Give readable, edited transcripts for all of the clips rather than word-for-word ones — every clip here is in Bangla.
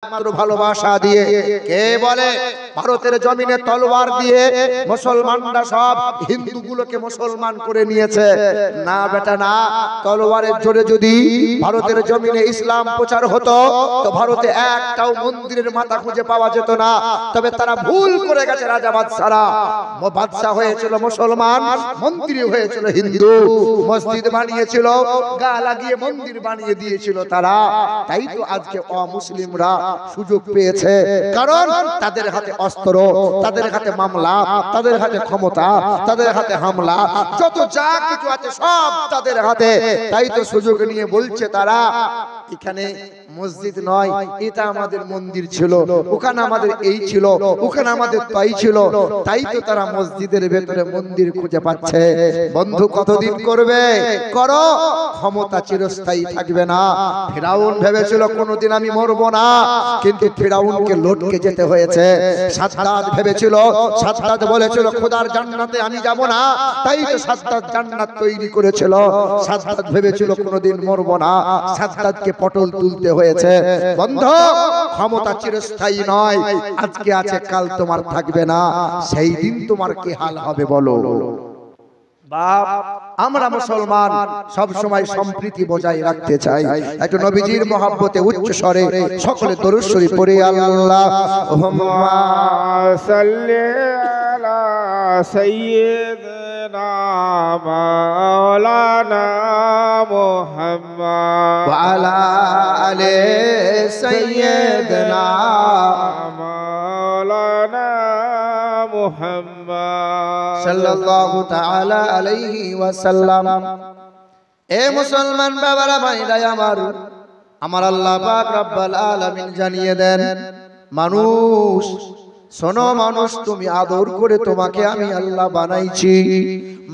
একমাত্র ভালোবাসা দিয়ে। কে বলে ভারতের জমিনে তলোয়ার দিয়ে মুসলমানরা সব হিন্দুগুলোকে মুসলমান করে নিয়েছে? না বেটা না। তলোয়ারের জোরে যদি ভারতের জমিনে ইসলাম প্রচার হতো তো ভারতে একটাও মন্দিরের মাথা খুঁজে পাওয়া যেত না। তবে তারা ভুল করে গেছে। রাজা বাদশারা বাদশা হয়েছিল মুসলমান, মন্দির হয়েছিল হিন্দু। মসজিদ বানিয়েছিল, গা লাগিয়ে মন্দির বানিয়ে দিয়েছিল তারা। তাই তো আজকে অমুসলিমরা সুযোগ পেয়েছে, কারণ তাদের হাতে অস্ত্র, তাদের হাতে মামলা, তাদের হাতে ক্ষমতা, তাদের হাতে হামলা, যত যা কিছু আছে সব তাদের হাতে। তাই তো সুযোগ নিয়ে বলছে তারা, এখানে মসজিদ নয়, এটা আমাদের মন্দির ছিল, ওখানে আমাদের এই ছিল, ওখানে আমাদের তাই ছিল। তাই তো তারা মসজিদের ভেতরে মন্দির খুঁজে পাচ্ছে। বন্ধু কতদিন করবে? করো, ক্ষমতা চিরস্থায়ী থাকবে না। ফিরাউন ভেবেছিল কোনোদিন আমি মরবো না, কিন্তু ফিরাউনকে লটকে যেতে হয়েছে। সাদ্দাত ভেবেছিল, সাদ্দাত বলেছিল খোদার জান্নাতে আমি যাব না, তাই তো সাদ্দাত জান্নাত তৈরি করেছিল। সাদ্দাত ভেবেছিল কোনোদিন মরবো না, সাদ্দাতকে পটল তুলতে হয়েছে। বন্ধু, ক্ষমতা চিরস্থায়ী নয়, আজকে আছে কাল তোমার থাকবে না। সেই দিন তোমার কি হাল হবে বলো? বাপ, আমরা মুসলমান সব সময় সম্প্রীতি বজায় রাখতে চাই। একটু নবীজির মহব্বতে উচ্চ স্বরে সকলে দরুদ শরীফ পড়ে আল্লাহুম্মা সাল্লি আলা সাইয়্যিদিনা মাওলানা মুহাম্মদ ওয়া আলা আলি সাইয়্যিদিনা মাওলানা মুহাম্মদ সাল্লাল্লাহু তাআলা আলাইহি ওয়াসাল্লাম। এ মুসলমান বাবারা, ভাইরা আমার আল্লাহ পাক রব্বুল আলামিন জানিয়ে দেন, মানুষ শোনো, মানুষ তুমি আদর করে তোমাকে আমি আল্লাহ বানাইছি।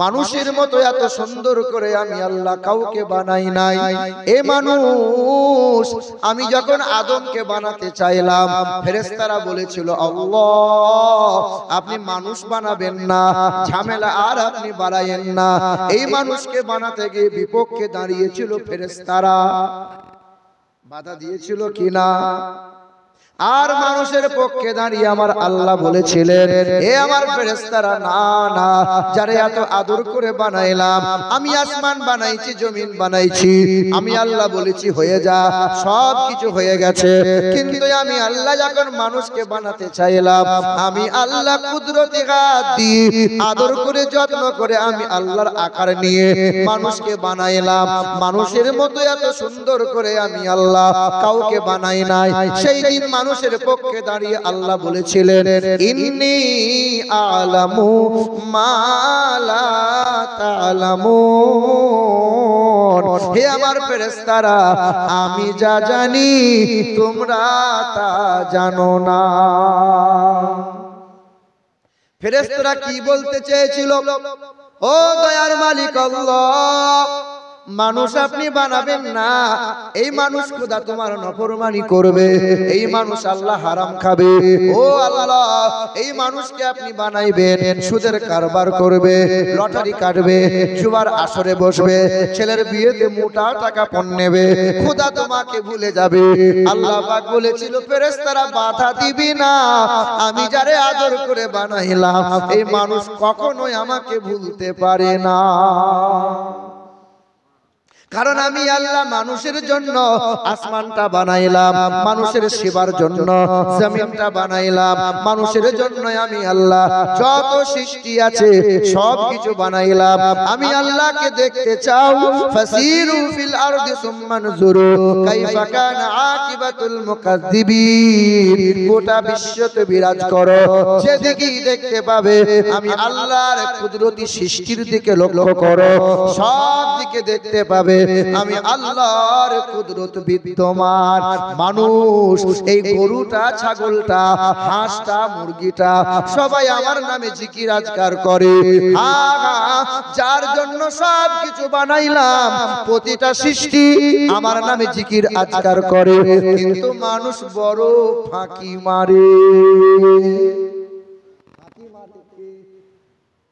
মানুষের মতো এত সুন্দর করে আমি আল্লাহ কাউকে বানাই নাই। এ মানুষ, আমি যখন আদমকে বানাতে চাইলাম, ফেরেশতারা বলেছিল আল্লাহ আপনি মানুষ বানাবেন না, ঝামেলা আর আপনি বাড়ায়েন না। এই মানুষকে বানাতে গিয়ে বিপক্ষে দাঁড়িয়েছিল ফেরেশতারা, বাধা দিয়েছিল কিনা? আর মানুষের পক্ষে দাঁড়িয়ে আমার আল্লাহ বলেছিলেন, এ আমার ফেরেশতারা, না না, যারে এত আদর করে বানাইলাম, আমি আসমান বানাইছি, জমিন বানাইছি, আমি আল্লাহ বলেছি হয়ে যা, সব কিছু হয়ে গেছে। কিন্তু আমি আল্লাহ যখন মানুষকে বানাতে চাইলাম, আমি আল্লাহ কুদরতি হাত দিয়ে আদর করে যত্ন করে আমি আল্লাহর আকার নিয়ে মানুষকে বানাইলাম। মানুষের মতো এত সুন্দর করে আমি আল্লাহ কাউকে বানাই নাই। সেই দিন মানুষের পক্ষে দাঁড়িয়ে আল্লাহ বলেছিলেন, ইন্নী আ'লামু মা লা তা'লামুন, হে আমার ফেরেশতারা, আমি যা জানি তোমরা তা জানো না। ফেরেশতারা কি বলতে চেয়েছিল? ও দয়ার মালিক আল্লাহ, মানুষ আপনি বানাবেন না, এই মানুষ খোদা তোমার নাফরমানি করবে, এই মানুষ আল্লাহ হারাম খাবে। ও আল্লাহ, এই মানুষকে আপনি বানাইবেন, সুদের কারবার করবে, লটারি কাটবে, জুয়ার আসরে বসবে, ছেলের বিয়েতে মোটা টাকা পণ নেবে, খোদা তোমাকে ভুলে যাবে। আল্লাহ পাক বলেছিল ফেরেশতারা বাধা দিবি না, আমি যারে আদর করে বানাইলাম এই মানুষ কখনোই আমাকে ভুলতে পারে না। কারণ আমি আল্লাহ মানুষের জন্য আসমানটা বানাইলাম, মানুষের সেবার জন্য জমিনটা বানাইলাম, মানুষের জন্য আমি আল্লাহ যত সৃষ্টি আছে সব কিছু বানাইলাম। আমি আল্লাহকে দেখতে চাও, ফাসিরু ফিল আরদি সুম্মা নজুরু কাইফা কানা আকিবাতুল মুকাজ্জিবিন। গোটা বিশ্বতে বিরাজ করো, যেদিকেই দেখতে পাবে আমি আল্লাহর কুদরতি সৃষ্টির দিকে লক্ষ্য করো, সব দিকে দেখতে পাবে আমি আল্লাহর কুদরত বিদ্যমান। মানুষ, এই গরুটা, ছাগলটা, হাঁসটা, মুরগিটা সবাই আমার নামে জিকির আজকার করে। যার জন্য সব কিছু বানাইলাম, প্রতিটা সৃষ্টি আমার নামে জিকির আজকার করে, কিন্তু মানুষ বড় ফাঁকি মারে।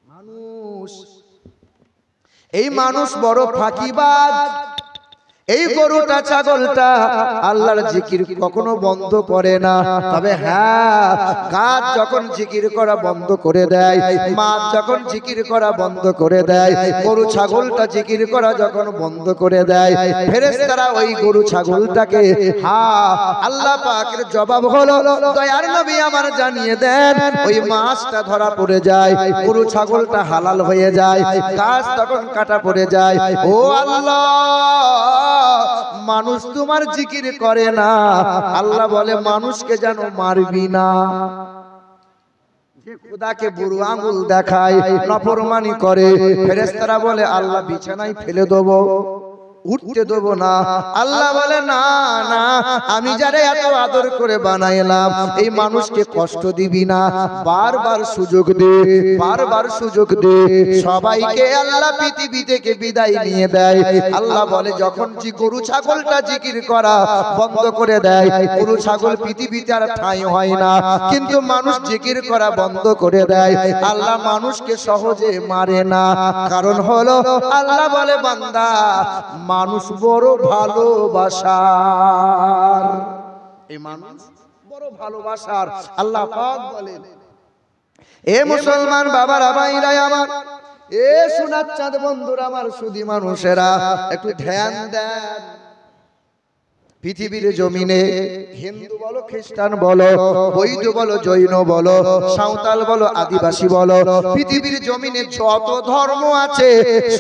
মানুষ, এই মানুষ বড় ফাঁকিবাজ। এই গরুটা ছাগলটা আল্লাহর জিকির কখনো বন্ধ করে না। তবে হ্যাঁ, গাছ যখন জিকির করা বন্ধ করে দেয়, মাছ যখন জিকির করা বন্ধ করে দেয়, গরু ছাগলটা জিকির করা যখন বন্ধ করে দেয়, ফেরেশতারা ওই গরু ছাগলটাকে আল্লাহ পাকের জবাব হলো, দয়ার নবী আমার জানিয়ে দেন, ওই মাছটা ধরা পড়ে যায়, গরু ছাগলটা হালাল হয়ে যায়, গাছ তখন কাটা পড়ে যায়। ও আল্লাহ, মানুষ তোমার জিকির করে না। আল্লাহ বলে, মানুষকে যেন মারবি না। যে খোদাকে বুড়ো আঙুল দেখায়, নাফরমানি করে, ফেরেশতারা বলে আল্লাহ বিছানায় ফেলে দেবো, উঠতে দেবো না। আল্লাহ বলে, না না, আমি যারা এত আদর করে বানাইলাম, এই মানুষকে কষ্ট দিবি না, বারবার সুযোগ দে, বারবার সুযোগ দে। সবাইকে আল্লাহ পৃথিবী থেকে বিদায় নিয়ে দেয়। আল্লাহ বলে, যখন গরু ছাগলটা জিকির করা বন্ধ করে দেয়, গরু ছাগল পৃথিবীতে আর ঠাঁই হয় না, কিন্তু মানুষ জিকির করা বন্ধ করে দেয়, আল্লাহ মানুষকে সহজে মারে না। কারণ হলো, আল্লাহ বলে, বান্দা মানুষ বড় ভালোবাসার, এই মানুষ বড় ভালোবাসার। আল্লাহ পাক বলেন, এ মুসলমান বাবারা ভাইরা আমার, এ সোনার চাঁদ বন্ধুরা আমার, সুধী মানুষেরা একটু ধ্যান দেন। পৃথিবীর জমিনে হিন্দু বলো, খ্রিস্টান বলো, বৌদ্ধ বলো, জৈন বলো, সাঁওতাল বলো, আদিবাসী বলো, পৃথিবীর জমিনে যত ধর্ম আছে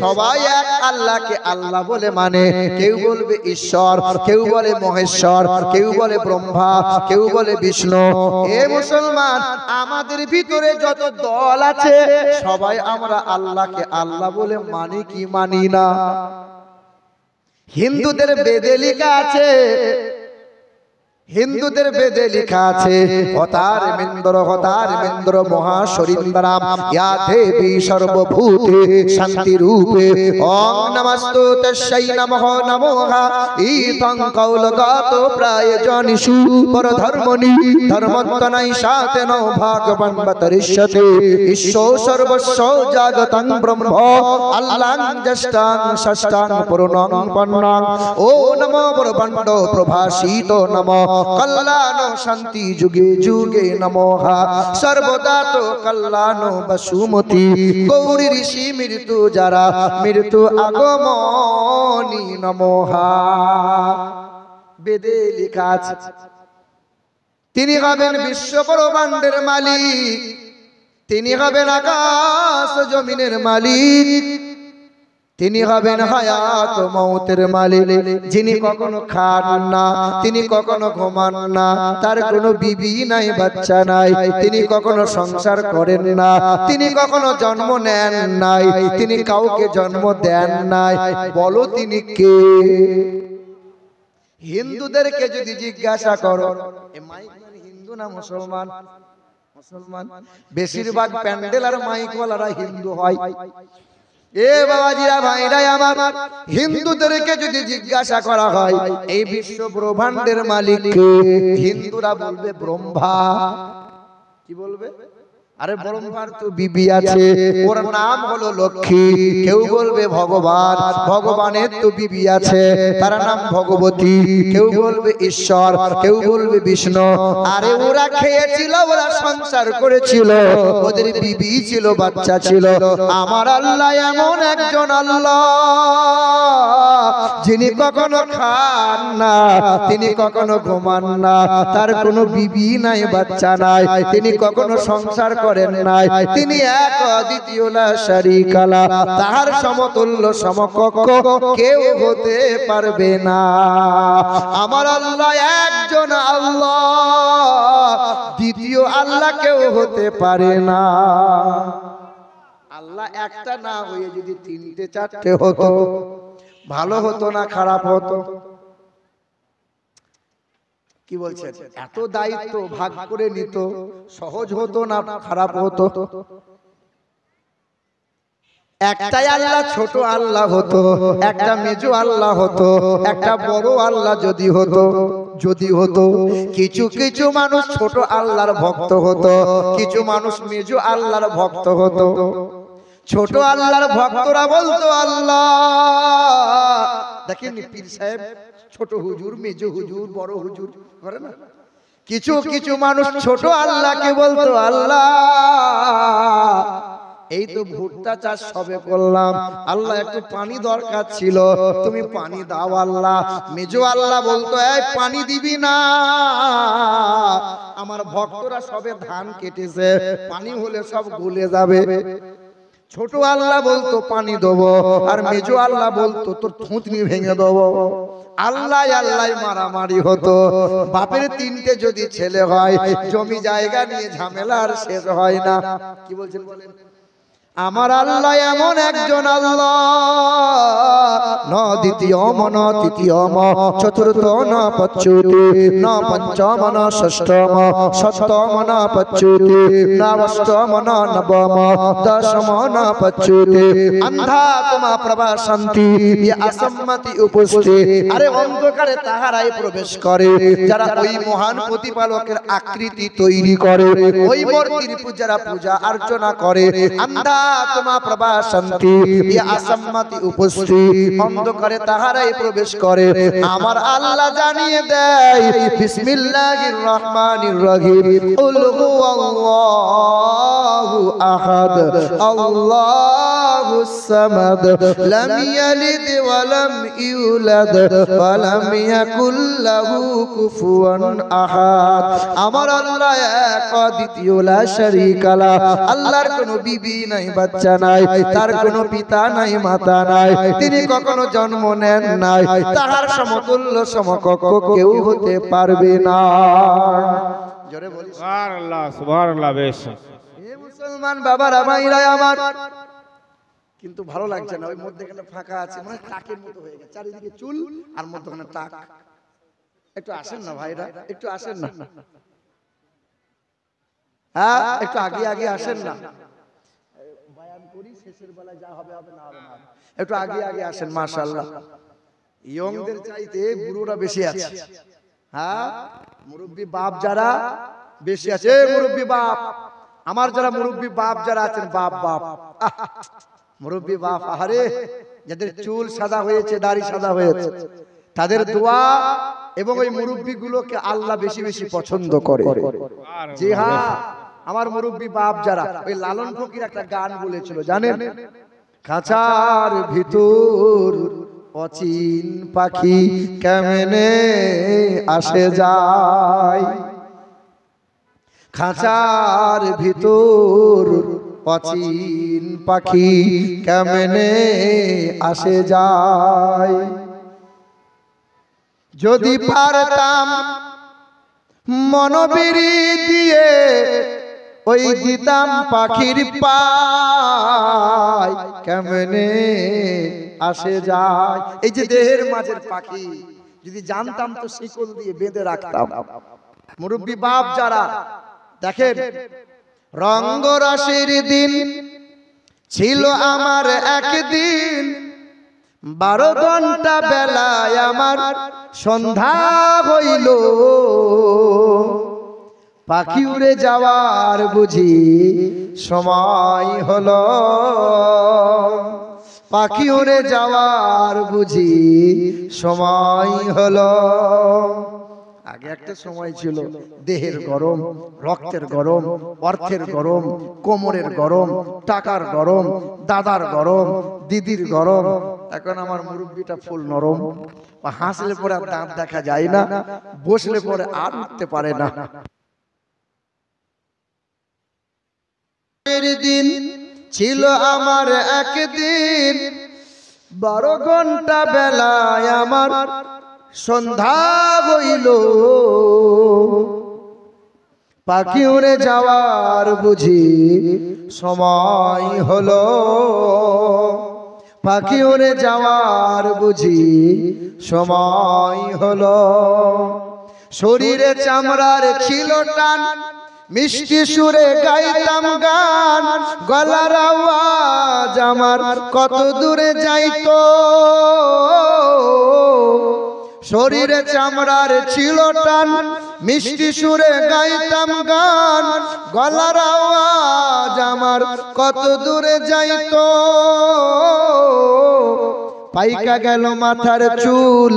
সবাই এক আল্লাহকে আল্লাহ বলে মানে। কেউ বলবে ঈশ্বর, কেউ বলে মহেশ্বর, কেউ বলে ব্রহ্মা, কেউ বলে বিষ্ণু। এ মুসলমান, আমাদের ভিতরে যত দল আছে সবাই আমরা আল্লাহকে আল্লাহ বলে মানি কি মানি না? হিন্দুদের বেদে লেখা আছে, হিন্দুদের বেদে লেখা আছে, হতার মেন্দ্র মহাশরীন্দ্রাম ইয়া দেবী সর্বভূতে শান্তি রূপে ওম নমস্তু তস্যৈ নমঃ নমোহা ইতং কৌলগত প্রায়জনিষু পরধর্মনি ধর্মত্তনাই সাতেন ভাগবান বতরিষ্যতে ঈশ্বর সর্বস্ব জাগতং ব্রহ্ম আল্লাহং জ্যেষ্ঠাং ষষ্ঠাং পূর্ণং পন্নং ও নমো বরবণ্ড প্রভাসিত নমঃ কল্যাণ শান্তি যুগে যুগে নমোহা সর্বদা তো কল্যাণ বসুমতি গৌরী ঋষি মৃত্যু যারা মৃত্যু আগমনী নমোহা। বেদে লেখা আছে, তিনি হবেন বিশ্ব ব্রহ্মাণ্ডের মালিক, তিনি হবেন আকাশ জমিনের মালিক, তিনি হবেন হায়াত মৌতের মালিক, যিনি কখনো খান না, তিনি কখনো ঘুমান না, তার কোনো বিবি নাই, বাচ্চা নাই, তিনি কখনো সংসার করেন না, তিনি কখনো জন্ম নেন নাই, তিনি কাউকে জন্ম দেন নাই। বলো তিনি কে? হিন্দুদেরকে যদি জিজ্ঞাসা করো, এ মাইক মানে হিন্দু না মুসলমান? মুসলমান। বেশিরভাগ প্যান্ডেল আর মাইকওয়ালারা হিন্দু হয়। এ বাবাজিরা ভাইরা আমার, হিন্দুদেরকে যদি জিজ্ঞাসা করা হয় এই বিশ্ব ব্রহ্মাণ্ডের মালিক কে, হিন্দুরা বলবে ব্রহ্মা। কি বলবে? আরে ব্রহ্মার তো বিবি আছে, ওর নাম হলো লক্ষ্মী। কেউ বলবে ভগবান, ভগবানের তো বিবি আছে, তার নাম ভগবতী। কেউ বলবে ঈশ্বর, কেউ বলবে বিষ্ণু। আরে ওরা খেয়েছিল, ওরা সংসার করেছিল, ওদের বিবি ছিল, বাচ্চা ছিল। আমার আল্লাহ এমন একজন আল্লাহ, যিনি কখনো খান না, তিনি কখনো ঘুমান না, তার কোনো বিবি নাই, বাচ্চা নাই, তিনি কখনো সংসার করেন নাই, তিনি এক অদ্বিতীয় লা শারীকা লা, তার সমতুল্য সমকক্ষ কেউ হতে পারবে না। আমার আল্লাহ একজন আল্লাহ, দ্বিতীয় আল্লাহ কেউ হতে পারে না। আল্লাহ একটা না হয়ে যদি তিনটে চারটে হতো, ভালো হতো না খারাপ হতো? কি বলছেন? এত দায়িত্ব ভাগ করে নিত, সহজ হতো না খারাপ হতো? একটাই আল্লাহ ছোট আল্লাহ হতো, একটা মেজো আল্লাহ হতো, একটা বড় আল্লাহ যদি হতো, যদি হতো, কিছু কিছু মানুষ ছোট আল্লাহর ভক্ত হতো, কিছু মানুষ মেজো আল্লাহর ভক্ত হতো। ছোট আল্লাহর ভক্তরা বলতো, আল্লাহ দেখেন পীর সাহেব ছোট হুজুর, মেজো হুজুর, বড় হুজুর করে না? কিছু কিছু মানুষ ছোট আল্লাহকে বলতো আল্লাহ এই তো ভুট্টা চাষ সবে করলাম, আল্লাহ একটু পানি দরকার ছিল, তুমি পানি দাও আল্লাহ। মেজো আল্লাহ বলতো এই পানি দিবি না, আমার ভক্তরা সবে ধান কেটেছে, পানি হলে সব গলে যাবে। ছোট আল্লাহ বলতো পানি দেবো, আর মেজো আল্লাহ বলতো তোর থুতনি ভেঙে দেবো। আল্লাহ আল্লাহ মারামারি হতো। বাপের তিনটে যদি ছেলে হয়, জমি জায়গা নিয়ে ঝামেলা আর শেষ হয় না। কি বলছেন বলেন? আমার আল্লাহ এমন একজন আল্লাহ, ন দ্বিতীয়ম ন তৃতীয়ম চতুর্থ ন পঞ্চমী ন পঞ্চম ন ষষ্ঠম সপ্তম ন পঞ্চমী ন অষ্টম ন নবম দশম ন পঞ্চমী অন্ধা তোমা প্রভা শান্তি অসম্মতি উপস্থিত। আরে অন্ধকারে তাহারাই প্রবেশ করে যারা ওই মহান প্রতিপালকের আকৃতি তৈরি করে, ওই মূর্তির পূজারা পূজা অর্চনা করে। অন্ধা তোমা প্রভা শান্তি অসম্মতি উপস্থিত, অন্ধকারে তাহারাই প্রবেশ করে। আমার আল্লাহ জানিয়ে দেয় বিসমিল্লাহির রহমানির রহিম কুল হুয়াল্লাহু আহাদ আল্লাহুস সামাদ লাম ইয়ালিদ ওয়া লাম ইউলাদ ওয়া লাম ইয়াকুল লাহু কুফুয়ান আহাদ। আমার আল্লাহ এক, দ্বিতীয় লা শারীকা লা, আল্লাহর কোনো বিবি নাই, বাচ্চা নাই, তার কোনো পিতা নাই, মাতা নাই, তিনি কখনো জন্ম নেন নাই, তাহার সমতুল্য সমকক্ষ কেউ হতে পারবে না। জোরে বলি সুবহানাল্লাহ সুবহানাল্লাহ। বেশ হে মুসলমান বাবারা ভাইরা আমার, কিন্তু ভালো লাগছে না, ওই মধ্যখানে ফাঁকা আছে, মানে টাকের মতো হয়ে গেছে, চারিদিকে চুল আর মধ্যখানে টাক। একটু আসেন না ভাইরা, একটু আসেন না, হ্যাঁ একটু আগে আগে আসেন না, বয়ান করি শেষের বেলায় যা হবে হবে, না হবে না, একটু আগে আগে আসেন। মাশাআল্লাহ, ইয়ংদের চাইতে বুড়োরা বেশি আছে। হ্যাঁ মুরব্বি বাপ যারা বেশি আছে, মুরব্বি বাপ আমার, যারা মুরব্বি বাপ যারা আছেন, বাপ বাপ মুরব্বি বাপ, আরে যাদের চুল সাদা হয়েছে, দাড়ি সাদা হয়েছে, তাদের দোয়া এবং ওই মুরব্বি গুলোকে আল্লাহ বেশি বেশি পছন্দ করে। জি হ্যাঁ, আমার মুরব্বি বাপ যারা, ওই লালন ফকির একটা গান বলেছিল জানেন, খাঁচার ভিতর অচিন পাখি কেমনে আসে যায়, খাঁচার ভিতর অচিন পাখি কেমনে আসে যায়, যদি পারতাম মনোবিরি দিয়ে ওই দিতাম পাখির পায় কেমনে আসে যায়। এই যে দেহের মাঝের পাখি, যদি জানতাম তো শিকল দিয়ে বেঁধে রাখতাম। মুরব্বি বাপ যারা দেখেন, রঙ্গরাশির দিন ছিল আমার একদিন, 12 ঘন্টা বেলায় আমার সন্ধ্যা হইল, পাখি উড়ে যাওয়ার বুঝি সময় হলো, পাখি উড়ে যাওয়ার বুঝি সময় হলো। আগে একটা সময় ছিল দেহের গরম, রক্তের গরম, অর্থের গরম, কোমরের গরম, টাকার গরম, দাদার গরম, দিদির গরম। এখন আমার মুরব্বিটা ফুল নরম, হাসলে পরে আর দাঁত দেখা যায় না, বসলে পরে আর উঠতে পারে না। দিন ছিল আমার একদিন, 12 ঘন্টা বেলায় আমার সন্ধ্যা হইল, পাখি উড়ে যাওয়ার বুঝি সময় হলো, পাখি উড়ে যাওয়ার বুঝি সময় হলো। শরীরে চামড়ার ছিল টান, মিষ্টি সুরে গাইতাম গান, গলার আওয়াজ আমার কত দূরে যাইতো, শরীরে চামড়ার ছিল টান, মিষ্টি সুরে গাইতাম গান, গলার আওয়াজ আমার কত দূরে যাইতো, পাইকা গেল মাথার চুল,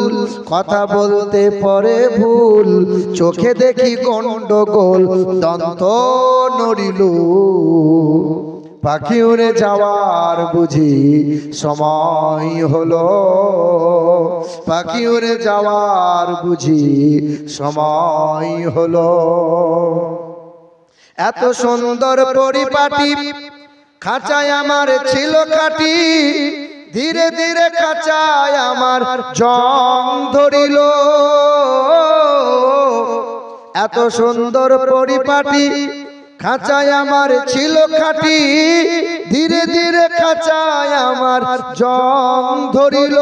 কথা বলতে পরে ভুল, চোখে দেখি গন্ডগোল, দন্ত নড়িল, পাখি উড়ে যাওয়ার বুঝি সময় হলো, পাখি উড়ে যাওয়ার বুঝি সময় হলো। এত সুন্দর পরিপাটি খাঁচায় আমার ছিল কাটি, ধীরে ধীরে খাঁচায় আমার জং ধরিল, এত সুন্দর পরিপাটি খাঁচায় আমার ছিল খাটি, ধীরে ধীরে খাঁচায় আমার জং ধরিল,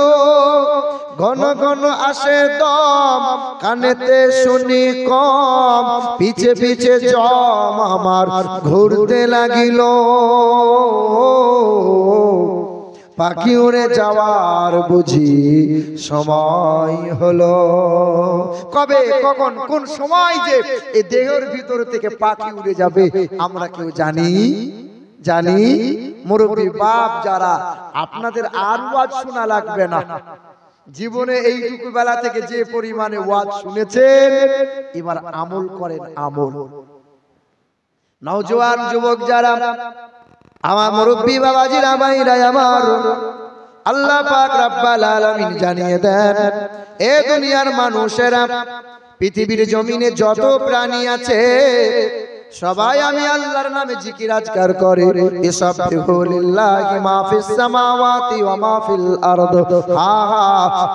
ঘন ঘন আসে দম, কানেতে শুনি কম, পিছে পিছে জম আমার ঘুরতে লাগিল, পাখি উড়ে যাওয়ার বুঝি সময় হলো। কবে কখন কোন সময় যে এই দেহের ভিতর থেকে পাখি উড়ে যাবে আমরা কেউ জানি? জানি? মুরব্বী বাপ যারা, আপনাদের আর ওয়াজ শোনা লাগবে না, জীবনে এইটুকু বেলা থেকে যে পরিমাণে ওয়াজ শুনেছেন এবার আমল করেন, আমল। নওজোয়ান যুবক যারা, আমার মুরব্বী বাবাজিরা ভাইরা আমার, আল্লাহ পাক রব্বুল আলামিন জানিয়ে দেন, এ দুনিয়ার মানুষেরা, পৃথিবীর জমিনে যত প্রাণী আছে সবাই আমি আল্লাহর নামে জিকির আজকার করে, ইসাববিহু লিল্লাহি মা ফিস সামাওয়াতি ওয়া মা ফিল আরদ, হা হা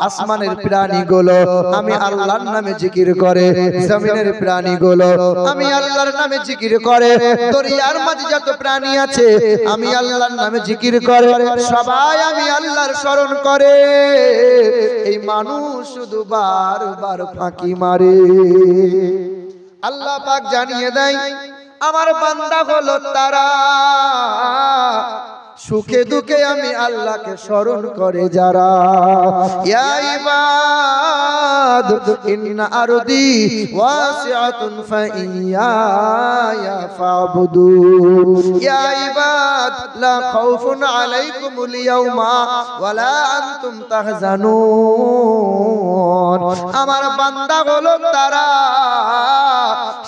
আসমানের প্রাণীগুলো আমি আল্লাহর নামে জিকির করে, জমিনের প্রাণীগুলো আমি আল্লাহর নামে জিকির করে, দরিয়ার মাঝে যত প্রাণী আছে আমি আল্লাহর নামে জিকির করে, সবাই আমি আল্লাহর স্মরণ করে। এই মানুষ শুধু বারবার ফাঁকি মারে। আল্লাহ পাক জানিয়ে দেয়, আমার বান্দা হলো তারা, সুখে দুঃখে আমি আল্লাহকে স্মরণ করে যারা। ইয়া ইবাদ ইন্না আরদি ওয়াসিআতুন ফাইয়ায়া ফাবুদুন, ইয়া ইবাদ লা খাউফুন আলাইকুমুল ইয়াওমা ওয়ালা আনতুম তাহজানুন। আমার বান্দা হলো তারা,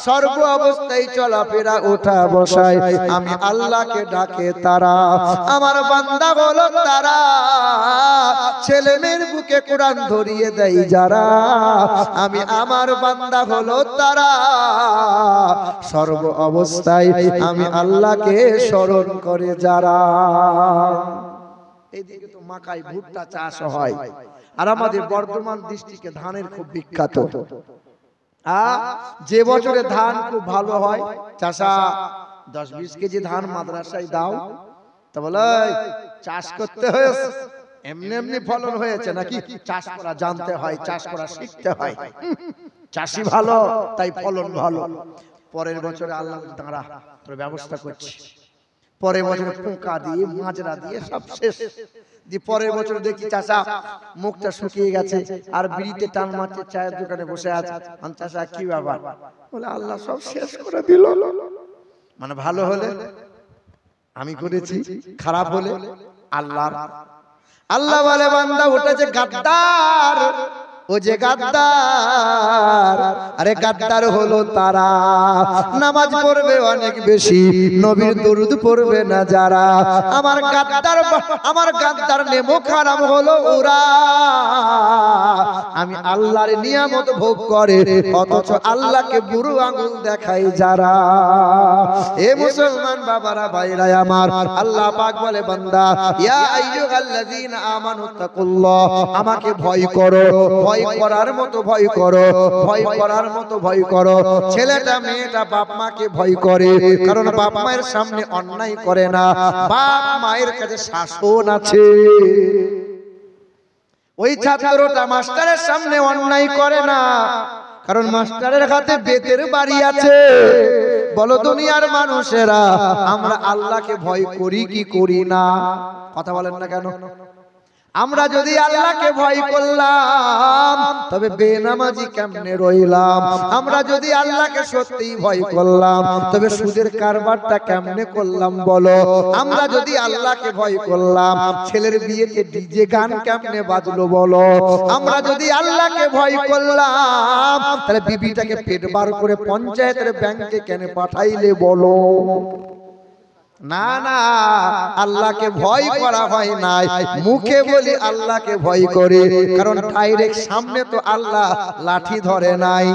সর্ব অবস্থায় চলাফেরা ওঠা বসায় আমি আল্লাহকে ডাকে তারা। আমার বান্দা হলো তারা, ছেলে মেয়ের বুকে কোরআন ধরিয়ে দেয় যারা, আমি আমার বান্দা হলো তারা, সর্ব অবস্থায় আমি আল্লাহকে স্মরণ করে যারা। এইদিকে তো মাকাই ভুট্টা চাষ হয়, আর আমাদের বর্ধমান ডিস্ট্রিক্টে ধানের খুব বিখ্যাত। যে বছরে ধান খুব ভালো হয়, চাষা 10-20 কেজি ধান মাদ্রাসায় দাও, তা বলে চাষ করতে হয়েছে, এমনি এমনি ফলন হয়েছে নাকি? চাষ করা জানতে হয়, চাষ করা শিখতে হয়, চাষি ভালো তাই ফলন ভালো। পরের বছরে আল্লাহ দাঁড়া তোর ব্যবস্থা করছি, পরের বছরে পোকা দিয়ে মাজরা দিয়ে সব শেষ। পরের বছর দেখি চাষা মুখটা শুকিয়ে গেছে আর বিড়িতে টান মারছে, চায়ের দোকানে বসে আছে। চাষা কি ব্যাপার? বলে আল্লাহ সব শেষ করে দিল। মানে ভালো হলে আমি করেছি, খারাপ হলে আল্লাহ। আল্লাহ বলে বান্দা ওটা যে গাদ্দার, ও যে গাদ্দার, আরে গাদ্দার হলো তারা, নামাজ পড়বে অনেক বেশি, নবীর দরুদ পড়বে না যারা। আমার গাদ্দার নেমো খারাপ হলো ওরা, আমি আল্লাহর নিয়ামত ভোগ করে অথচ আল্লাহকে বুড়ো আঙুল দেখায় যারা। এ মুসলমান বাবারা ভাইরা আমার, আল্লাহ পাক বলে বান্দা, ইয়া আইয়ুহাল্লাযীনা আমানু তাকুল্লাহ, আমাকে ভয় করো, ভয় করার মতো ভয় করো, ভয় করার মতো ভয় করো। ছেলেটা মেয়েটা বাপ মাকে ভয় করে, কারণ বাপ মায়ের সামনে অন্যায় করে না, বাপ মায়ের কাছে শাসন আছে। ওই ছাত্রটা মাস্টারের সামনে অন্যায় করে না, কারণ মাস্টারের হাতে বেতের বাড়ি আছে। বলো দুনিয়ার মানুষেরা, আমরা আল্লাহকে ভয় করি কি করি না? কথা বলেন না কেন? আমরা যদি আল্লাহকে ভয় করলাম তবে বেনামাজি কেমনে রইলাম? আমরা যদি আল্লাহকে সত্যিই ভয় করলাম তবে সুদের কারবারটা কেমনে করলাম বলো? আমরা যদি আল্লাহকে ভয় করলাম ছেলের বিয়েতে ডিজে গান কেমনে বাজলো বলো? আমরা যদি আল্লাহকে ভয় করলাম তাহলে বিবিটাকে পেট বার করে পঞ্চায়েতের ব্যাংকে কেন পাঠাইলে বলো? না না, আল্লাহকে ভয় করা হয় নাই, মুখে বলি আল্লাহকে ভয় করি, কারণ ডাইরেক্ট সামনে তো আল্লাহ লাঠি ধরে নাই।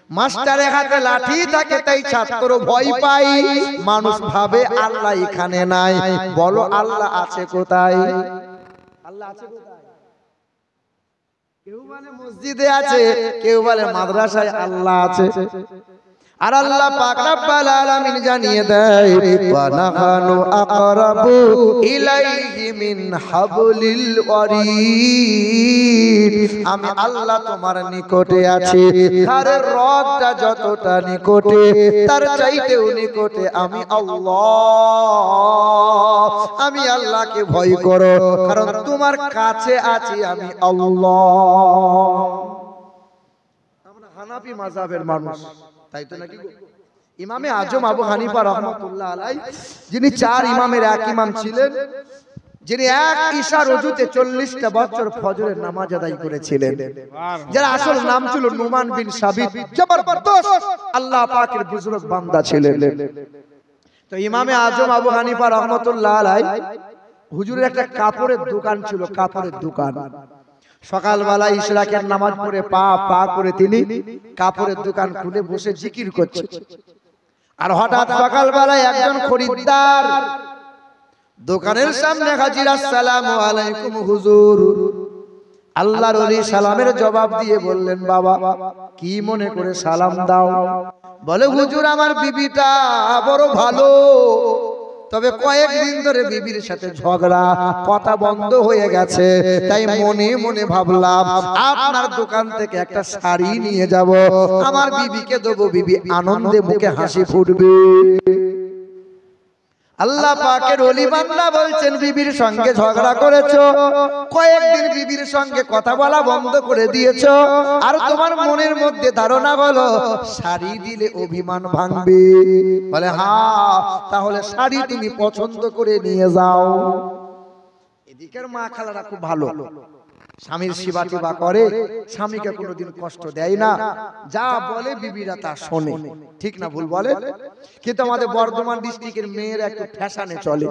মাস্টারের হাতে লাঠি থাকে তাই ছাত্র ভয় পায়, মানুষ ভাবে আল্লাহ এখানে নাই। বলো আল্লাহ আছে কোথায়? আল্লাহ আছে কোথায়? কেউ বলে মসজিদে আছে, কেউ বলে মাদ্রাসায় আল্লাহ আছে। আর আল্লাহ পাক রব্বুল আলামিন জানিয়ে দেয় ওয়া নাহানু আকরাবু ইলাইহি মিন হাবলিল ওয়ারিদ, আমি আল্লাহ তোমার নিকটে আছি, তার রগটা যতটা নিকটে তার চাইতেও নিকটে আমি আল্লাহ। আমি আল্লাহকে ভয় করো, কারণ তোমার কাছে আছি আমি আল্লাহ। আমরা হানাফি মাযহাবের মানুষ, তাই তো নাকি? ইমামে আজম আবু হানিফা রাহমাতুল্লাহ আলাইহি, যিনি 4 ইমামের এক ইমাম ছিলেন, যিনি এক ইশার ওযুতে 40টা বছর ফজরের নামাজ আদায় করেছিলেন, যার আসল নাম ছিল নুমান বিন সাবিত, জবরদস্ত আল্লাহ পাকের বুজুর্গ বান্দা ছিলেন। তো ইমামে আজম আবু হানিফা রাহমাতুল্লাহ আলাইহি হুজুরের একটা কাপড়ের দোকান ছিল, কাপড়ের দোকান। সকালবেলা ইশরাকের নামাজ পড়ে পা পা করে তিনি কাপড়ের দোকান খুলে বসে জিকির করছে। আর হঠাৎ সকালবেলা একজন খরিদ্দার দোকানের সামনে হাজির। আসসালামু আলাইকুম হুজুর। আল্লাহর ওলি সালামের জবাব দিয়ে বললেন, বাবা কি মনে করে সালাম দাও? বলে, হুজুর আমার বিবিটা বড় ভালো, তবে কয়েকদিন ধরে বিবির সাথে ঝগড়া, কথা বন্ধ হয়ে গেছে, তাই মনে মনে ভাবলাম আপনার দোকান থেকে একটা শাড়ি নিয়ে যাব, আমার বিবিকে দেবো, বিবি আনন্দে মুখে হাসি ফুটবে। আল্লাহ পাকের ওলি বান্দা বলছেন, বিবির সঙ্গে ঝগড়া করেছো, কয়েকদিন বিবির সঙ্গে কথা বলা বন্ধ করে দিয়েছো, আর তোমার মনের মধ্যে ধারণা বলো শাড়ি দিলে অভিমান ভাঙবে। বলে হ্যাঁ, তাহলে শাড়ি তুমি পছন্দ করে নিয়ে যাও। এদিকের মা খালারা খুব ভালো, স্বামীর সেবা টেবা করে, স্বামীকে কোনোদিন কষ্ট দেয় না, যা বলে বিবিরা তা শোনে, ঠিক না ভুল বলে? কিন্তু আমাদের বর্ধমান ডিস্ট্রিক্টের মেয়েরা একটু ফ্যাশনে চলে।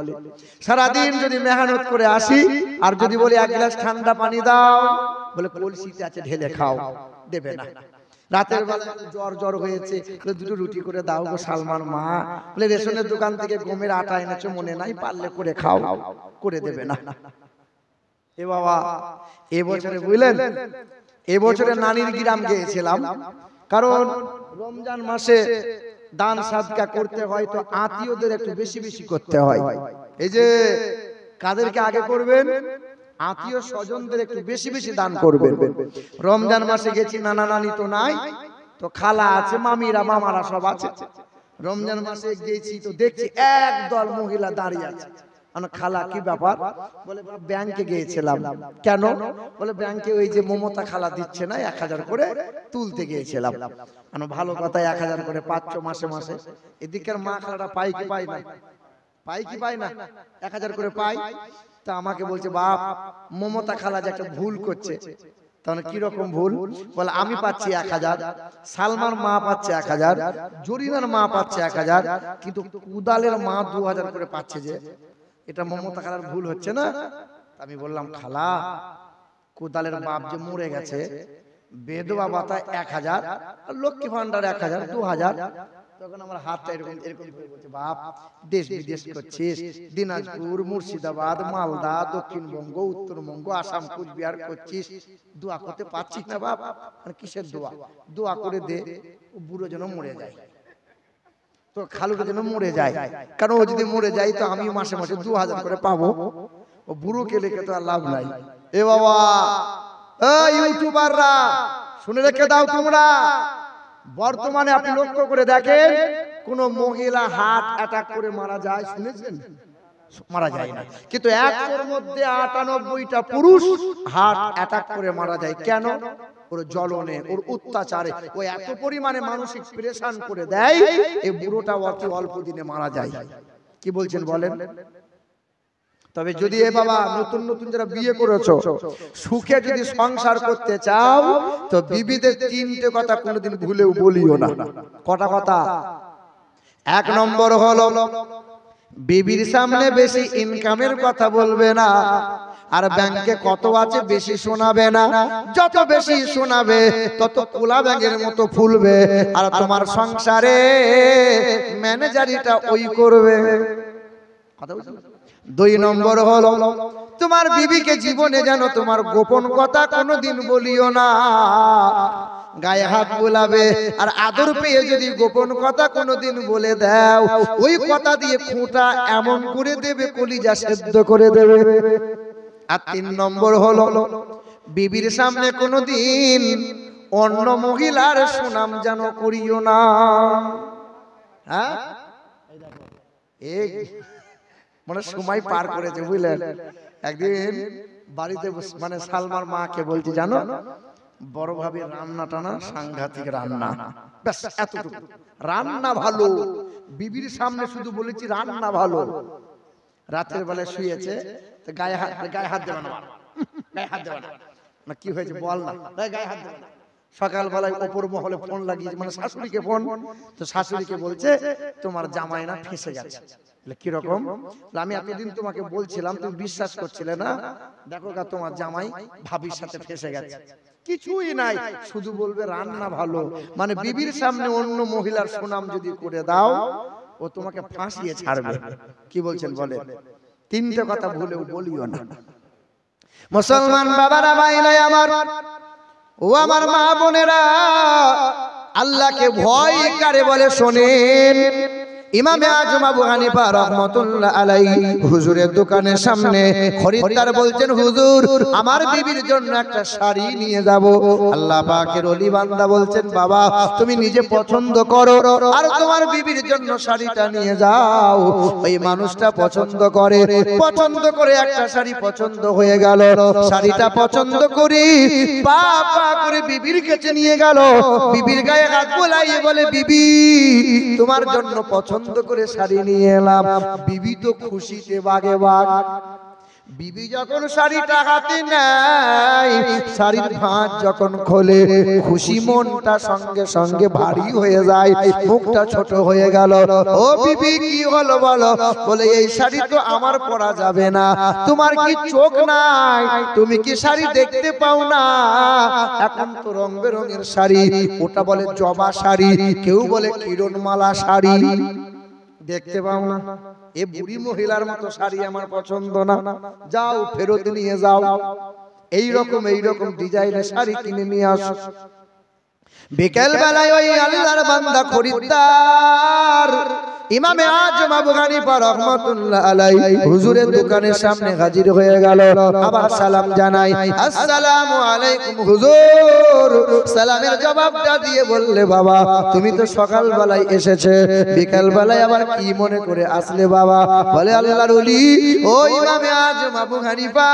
সারাদিন যদি মেহনত করে আসি আর যদি বলি 1 গ্লাস ঠান্ডা পানি দাও, বলে কলসিতে আছে ঢেলে খাও, দেবে না। রাতের বেলা জ্বর হয়েছে, দুটো রুটি করে দাও গো সালমান মা, বলে রেশনের দোকান থেকে গমের আটা এনেছো মনে নাই, পারলে করে খাও, করে দেবে না। এ বাবা, এবছরে বুঝলেন, এবছরে নানির গ্রাম গিয়েছিলাম, কারণ রমজান মাসে দান সাদকা করতে হয়, তো আত্মীয়দের একটু বেশি বেশি করতে হয়। এই যে কাদেরকে আগে করবেন? আত্মীয় স্বজনদের একটু বেশি বেশি দান করবেন। রমজান মাসে গেছি, নানা নানি তো নাই, তো খালা আছে, মামিরা মামারা সব আছে। রমজান মাসে গেছি তো দেখছি একদল মহিলা দাঁড়িয়ে আছে। খালা কি ব্যাপার? বলে ব্যাংকে গিয়েছিলাম। কেন? বলে ব্যাংকে ওই যে মমতা খালা দিচ্ছে না 1000 করে, তুলতে গিয়েছিলাম। ভালো কথা, 1000 করে পাচ্ছ মাসে মাসে। এদিকের মা খালাটা পাই কি পাই না? পাই কি পাই না? 1000 করে পাই। তা আমাকে বলছে, বাপ মমতা খালা যে একটা ভুল করছে। তাহলে কি রকম ভুল? বলে আমি পাচ্ছি 1000, সালমার মা পাচ্ছে 1000, জরিনার মা পাচ্ছে 1000, কিন্তু কুদালের মা 2000 করে পাচ্ছে, যে এটা মমতা খালার ভুল হচ্ছে না? আমি বললাম, খালা কোদালের বাপ যে মরে গেছে, বেদবা ভাতা 1000, আর লক্ষ্মী ভান্ডার 1000, 2000। তখন আমার হাতটা এরকম এরকম ধরে বলছে, বাপ দেশ বিদেশ করছিস, দিনাজপুর, মুর্শিদাবাদ, মালদা, দক্ষিণবঙ্গ, উত্তরবঙ্গ, আসাম, কুচবিহার করছিস, দোয়া করতে পারছিস না বাপ? কিসের দোয়া? দোয়া করে দে, ও বুড়ো যেন মরে যায়, তো খালুটা যেন মরে যায়, কারণ ও যদি মরে যায় তো আমি মাসে মাসে 2000 করে পাবো, ও বুড়োকে লেখে তো আর লাভ নাই। এ বাবা, ইউটিউবাররা শুনে রেখে দাও, তোমরা বর্তমানে আপনি লক্ষ্য করে দেখেন, কোন মহিলা হার্ট অ্যাটাক করে মারা যায়, শুনেছেন? মারা যায় না, কিন্তু 100 মধ্যে 98টা পুরুষ হার্ট অ্যাটাক করে মারা যায়। কেন? ওর জ্বলনে, ওর অত্যাচারে ও এত পরিমাণে মানসিক প্রেশান করে দেয়, এই বুড়োটা অতি অল্প দিনে মারা যায়। কি বলছেন বলেন? তবে যদি এ বাবা নতুন নতুন যারা বিয়ে করেছো, সুখে যদি সংসার করতে চাও, তো বিবিদের 3টে কথা কোনোদিন ভুলেও বলিও না। কটা কথা? 1 নম্বর হলো বিবির সামনে বেশি ইনকামের কথা বলবে না, আর ব্যাংকে কত আছে বেশি শোনাবে না। যত বেশি শোনাবে তত কোলা ব্যাঙের মতো ফুলবে, আর তোমার সংসারে ম্যানেজারিটা ওই করবে। কথা বুঝলেন? 2 নম্বর হলো তোমার বিবিকে জীবনে যেন তোমার গোপন কথা কোনোদিন বলিও না। গায়ে হাত বোলাবে, আর আদর পেয়ে যদি গোপন কথা কোনোদিন বলে দাও, ওই কথা দিয়ে খুঁটা এমন করে দেবে কলিজা সেদ্ধ করে দেবে। আর 3 নম্বর হলো বিবির সামনে কোনোদিন অন্য মহিলার সুনাম যেন করিও না। হ্যাঁ, এই মানে সময় পার করেছে বুঝলেন। একদিন বাড়িতে মানে সালমার মাকে বলছি, জানো বড় ভাবে রান্নাটা না সাংঘাতিক রান্না, ব্যাস এতটুকু। রান্না ভালো, বিবির সামনে শুধু বলেছি রান্না ভালো। রাতের বেলা শুয়েছে, গায়ে হাত দেবে না, গায়ে হাত দেবে না। কি হয়েছে বল না, গায়ে হাত দেবে না। সকালবেলায় ওপর মহলে ফোন লাগিয়েছে, মানে শাশুড়িকে ফোন, তো শাশুড়িকে বলছে তোমার জামাই না ফেঁসে গেছে। কিরকম? আমি এতদিন তোমাকে বলছিলাম, তুমি বিশ্বাস করছিলে না, দেখো গা তোমার জামাই ভাবির সাথে ফেঁসে গেছে। কিছুই নাই, শুধু বলবে রান্না ভালো। মানে বিবির সামনে অন্য মহিলার সুনাম যদি করে দাও, ও তোমাকে ফাঁসিয়ে ছাড়বে। কি বলছেন বলে? 3টে কথা ভুলেও বলিও না। মুসলমান বাবারা, ভাইরা আমার, ও আমার মা বোনেরা, আল্লাহকে ভয় কারে বলে শোনেন। ইমামে আজম আবু হানিফা রাহমাতুল্লাহ আলাইহি হুজুরের দোকানের সামনে খরিদ্দার বলছেন, হুজুর আমার বিবির জন্য একটা শাড়ি নিয়ে যাব। আল্লাহ পাকের ওলি বান্দা বলছেন, বাবা তুমি নিজে পছন্দ করো আর তোমার বিবির জন্য শাড়িটা নিয়ে যাও। ওই মানুষটা পছন্দ করে একটা শাড়ি পছন্দ হয়ে গেল। শাড়িটা পছন্দ করি পা পা করে বিবির কাছে নিয়ে গেল। বিবির গায়ে হাত বোলাইয়ে বলে, বিবি তোমার জন্য পছন্দ করে শাড়ি নিয়ে এলাম। বিবি তো খুশিতে বাগে বাগ। বিবি যখন শাড়িটা হাতে নেয়, শাড়ির ভাঁজ যখন খোলে, খুশি মনটা সঙ্গে সঙ্গে ভারী হয়ে যায়, মুখটা ছোট হয়ে গেল। ও বিবি কি হলো বলো? বলে এই শাড়ি তো আমার পরা যাবে না। তোমার কি চোখ নাই? তুমি কি শাড়ি দেখতে পাও না? এখন তো রং বেরঙের শাড়ি, ওটা বলে জবা শাড়ি, কেউ বলে কিরণমালা শাড়ি, দেখতে পাও না? এ বুড়ি মহিলার মতো শাড়ি আমার পছন্দ না, যাও ফেরত নিয়ে যাও। এইরকম ডিজাইনের শাড়ি কিনে নিয়ে আসো। বিকেল বেলায় ওই আল্লাহর বান্দা খরিদ্দার ইমামে আজম আবু হানিফা রাহমাতুল্লাহ আলাইহি হুজুরের দোকানের সামনে হাজির হয়ে গেল। আবার সালাম জানাই, আসসালামু আলাইকুম হুজুর। সালামের জবাবটা দিয়ে বললে, বাবা তুমি তো সকাল বেলায় এসেছে, বিকাল বেলায় আবার কি মনে করে আসলে বাবা? বলে, আল্লাহর ওলি ও ইমামে আজম আবু হানিফা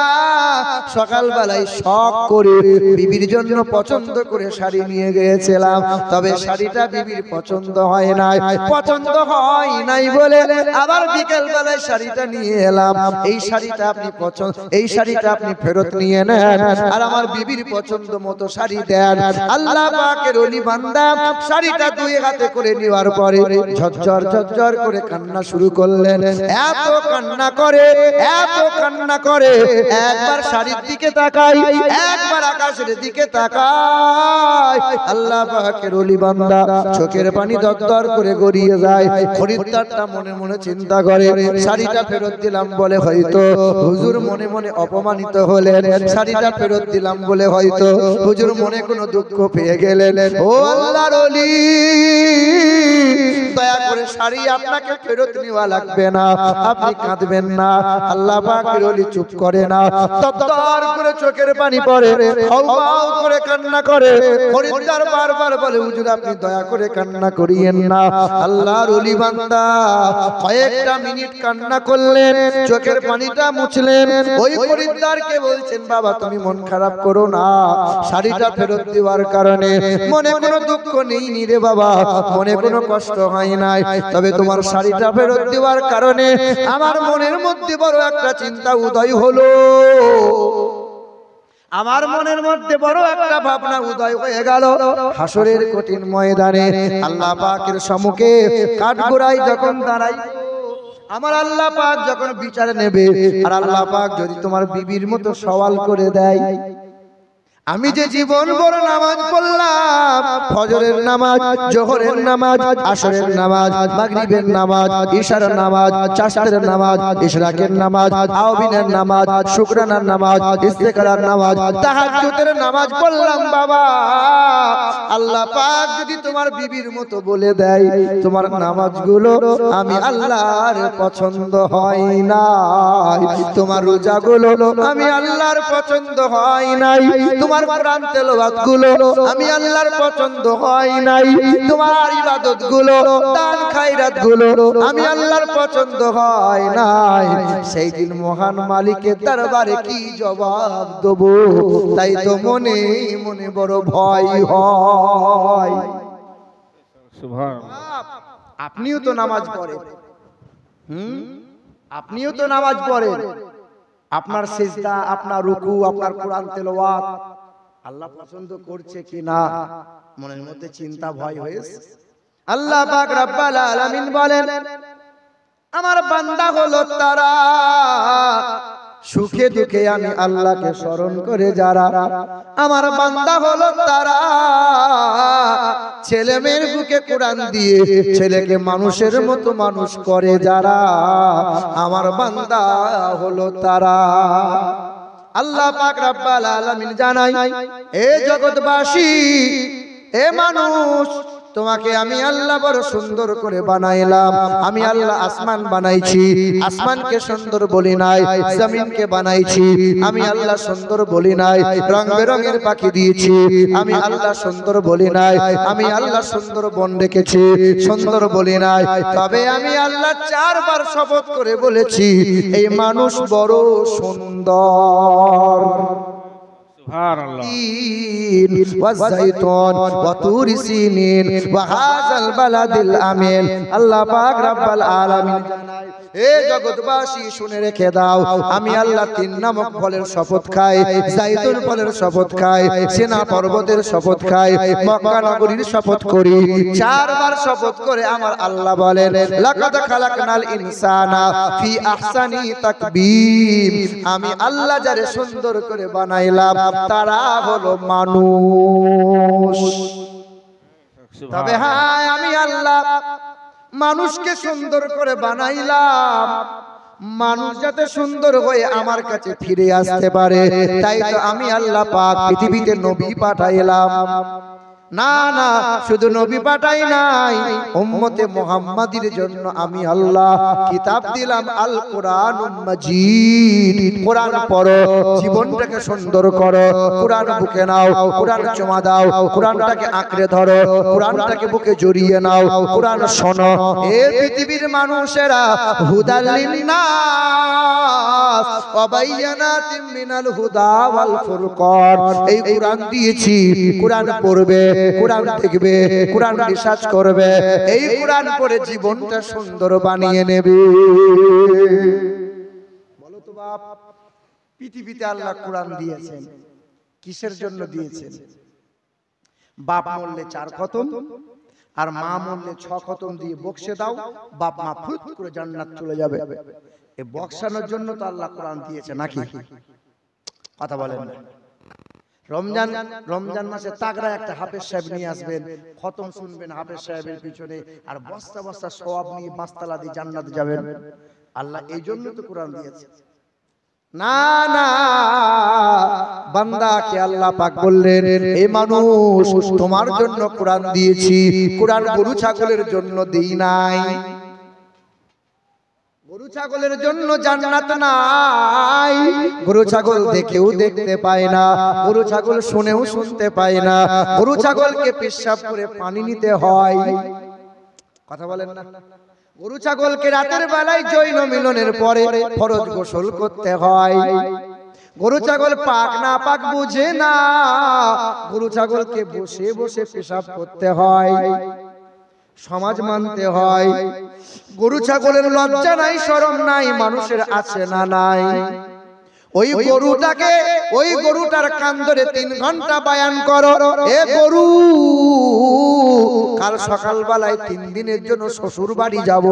সকাল বেলায় শখ করে বিবির জন্য পছন্দ করে শাড়ি নিয়ে গিয়েছিলাম, তবে শাড়িটা বিবির পছন্দ হয় নাই। পছন্দ হয় নাই বলে আবার বিকেল বেলায় শাড়িটা নিয়ে এলাম। এই শাড়িটা আপনি ফেরত নিয়ে নেন, আর আমার বিবির পছন্দ মতো শাড়ি দেন। আল্লাহ পাকের ওলি বান্দা শাড়িটা 2 হাতে করে নেওয়ার পরে ঝরঝর করে কান্না শুরু করলেন। এত কান্না করে একবার শাড়ির দিকে তাকাই, একবার আকাশের দিকে তাকাই। আল্লাহ পাকের ওলি বান্দা চোখের পানি দরদর করে গড়িয়ে যায়। খরিদ্দারটা মনে মনে চিন্তা করে, শাড়িটা ফেরত দিলাম বলে হয়তো হুজুর মনে মনে অপমানিত হলেন, শাড়িটা ফেরত দিলাম বলে হয়তো হুজুর মনে কোনো দুঃখ পেয়ে গেলেন। ও আল্লাহর ওলি, দয়া করে শাড়ি আপনাকে ফেরত নেওয়া লাগবে না, আপনি কাঁদবেন না। আল্লাহ পাকের ওলি চুপ করে না, তপ্তর করে চোখের পানি পড়ে, হাউমাউ করে কান্না করে। খরিদ্দার বারবার বলে, হুজুর আপনি দয়া করে কান্না করিয়েন না। আল্লাহর ওলি বান্দা কয়েকটা মিনিট কান্না করলেন, চোখের পানিটা মুছলেন। ওই খরিদ্দারকে বলছেন, বাবা তুমি মন খারাপ করো না, শাড়িটা ফেরত দেওয়ার কারণে মনে কোনো দুঃখ নেই নি রে বাবা, মনে কোনো কষ্ট হয় নাই, তবে তোমার শাড়িটা ফেরত দেওয়ার কারণে আমার মনের মধ্যে বড় একটা চিন্তা উদয় হলো। আমার মনের মধ্যে বড় একটা ভাবনা উদয় হয়ে গেল। হাসরের কঠিন ময়দানে আল্লাহ পাকের সম্মুখে কাঠগড়ায় যখন দাঁড়াই, আমার আল্লাহ পাক যখন বিচার নেবে, আর আল্লাহ পাক যদি তোমার বিবির মতো সওয়াল করে দেয়, আমি যে জীবন ভর নামাজ পড়লাম, ফজরের নামাজ, জোহরের নামাজ, আসরের নামাজ, মাগরিবের নামাজ, ইশার নামাজ, চাশতের নামাজ, ইশরাকের নামাজ, আওবিনের নামাজ, শুকরানার নামাজ, ইস্তেখারার নামাজ, তাহাজ্জুদের নামাজ পড়লাম বাবা, আল্লাহ পাক যদি তোমার বিবির মতো বলে দেয়, তোমার নামাজগুলো আমি আল্লাহর পছন্দ হয় না, তোমার রোজাগুলো আমি আল্লাহর পছন্দ হয় নাই, তোমার কোরআন তেলাওয়াত গুলো আমি আল্লাহর পছন্দ হয় নাই, তোমার ইবাদত গুলো, দান খায়রাত গুলো আমি আল্লাহর পছন্দ হয় নাই, সেই দিন মহান মালিকের দরবারে কি জবাব দেব? তাই তো মনে মনে বড় ভয় হয়। সুবহানাল্লাহ। আপনিও তো নামাজ পড়েন, আপনিও তো নামাজ পড়েন, আপনার সিজদা, আপনার রুকু, আপনার কোরআন তেলাওয়াত আল্লাহ পছন্দ করছে কিনা মনের মধ্যে চিন্তা ভয় হয়েছে। আল্লাহ পাক রব্বুল আলামিন বলেন, আমার বান্দা হলো তারা, সুখে দুঃখে আমি আল্লাহকে স্মরণ করে যারা, আমার বান্দা হলো তারা, ছেলে মেয়ের বুকে কোরআন দিয়ে ছেলেকে মানুষের মতো মানুষ করে যারা, আমার বান্দা হলো তারা। আল্লাহ পাক রব্বুল আলামিন জানাই, এ জগৎবাসী, এ মানুষ, তোমাকে আমি আল্লাহ বড় সুন্দর করে বানাইলাম। আমি আল্লাহ আসমান বানাইছি, আসমানকে সুন্দর বলি নাই, জমিনকে বানাইছি আমি আল্লাহ সুন্দর বলি নাই, রং বেরঙের পাখি দিয়েছি আমি আল্লাহ সুন্দর বলি নাই, আমি আল্লাহ সুন্দর বন রেখেছি সুন্দর বলি নাই, তবে আমি আল্লাহ চারবার শপথ করে বলেছি এই মানুষ বড় সুন্দর। আল্লাহ পাক রব্বুল আলামিন জানায়, এ জগৎবাসী শুনে রেখে দাও, আমি আল্লাহ 3 নামক ফলের শপথ খাই, জাইতুন ফলের শপথ খাই, সিনা পর্বতের শপথ খাই, মক্কা নগরীর শপথ করি। 4 বার শপথ করে আমার আল্লাহ বলেন, লাকাদ খালাকনাল ইনসানা ফি আহসানি তাকবীর, আমি আল্লাহ যারে সুন্দর করে বানাইলাম তারা হলো মানুষ। তবে হ্যাঁ, আমি আল্লাহ মানুষকে সুন্দর করে বানাইলাম, মানুষ যাতে সুন্দর হয়ে আমার কাছে ফিরে আসতে পারে, তাই তো আমি আল্লাহ পাক পৃথিবীতে নবী পাঠাইলাম। না না, শুধু নবী পাঠাই নাই, উম্মতে মুহাম্মাদীর জন্য আমি আল্লাহ কিতাব দিলাম, আল কোরআনুল মাজিদ। কোরআন পড়ো, জীবনটাকে সুন্দর করো, কোরআন বুকে নাও, কোরআন চুমা দাও, কোরআনটাকে আঁকড়ে ধরো, কোরআনটাকে বুকে জড়িয়ে নাও, কোরআন শোনো। এই পৃথিবীর মানুষেরা হুদাল লিন্নাস ওয়া বাইয়ানাতিন মিনাল হুদা ওয়াল ফুরকান, এই কোরআন দিয়েছি, কোরআন পড়বে, কোরআন দেখবে, কোরআন রিসার্চ করবে, এই কোরআন পড়ে জীবনটা সুন্দর বানিয়ে নেবে। বলো তো বাপ, পৃথিবীতে আল্লাহ কোরআন দিয়েছেন, কিসের জন্য দিয়েছেন? বাপ মরলে 4 খতম আর মা মরলে 6 খতম দিয়ে বক্সে দাও, বাপ মা ফুট করে জান্নাত চলে যাবে। এই বক্সানোর জন্য তো আল্লাহ কোরআন দিয়েছে, নাকি? কথা বলেন না। রমজান মাসে তাগড়া একটা হাফেজ সাহেব নিয়ে আসবেন, খতম শুনবেন হাফেজ সাহেবের পিছনে, আর বস্তা বস্তা সওয়াব নিয়ে 5 তালা দিয়ে জান্নাতে যাবেন। আল্লাহ এই জন্য তো কোরআন দিয়েছে। না না, বান্দাকে আল্লাহ পাক বললেন, এই মানুষ তোমার জন্য কোরআন দিয়েছি, কোরআন গরু ছাগলের জন্য দেই নাই। গরু ছাগলের জন্য জান্নাত নাই। গরু ছাগল দেখেও দেখতে পায় না, গরু ছাগল শুনেও শুনতে পায় না। গরু ছাগলকে পেশাব করে পানি নিতে হয়। কথা বলেন না? গরু ছাগলকে রাতের বেলায় যৌন মিলনের পরে ফরজ গোসল করতে হয়। গরু ছাগল পাক না পাক বুঝে না, গরু ছাগলকে বসে বসে পেশাব করতে হয়, সমাজ মানতে হয়। গরু ছাগলের লজ্জা নাই, শরম নাই, মানুষের আছে না নাই? ওই গরুটাকে, ওই গরুটার কান ধরে 3 ঘন্টা বয়ান করো, এ গরু কাল সকালবেলায় 3 দিনের জন্য শ্বশুর বাড়ি যাব।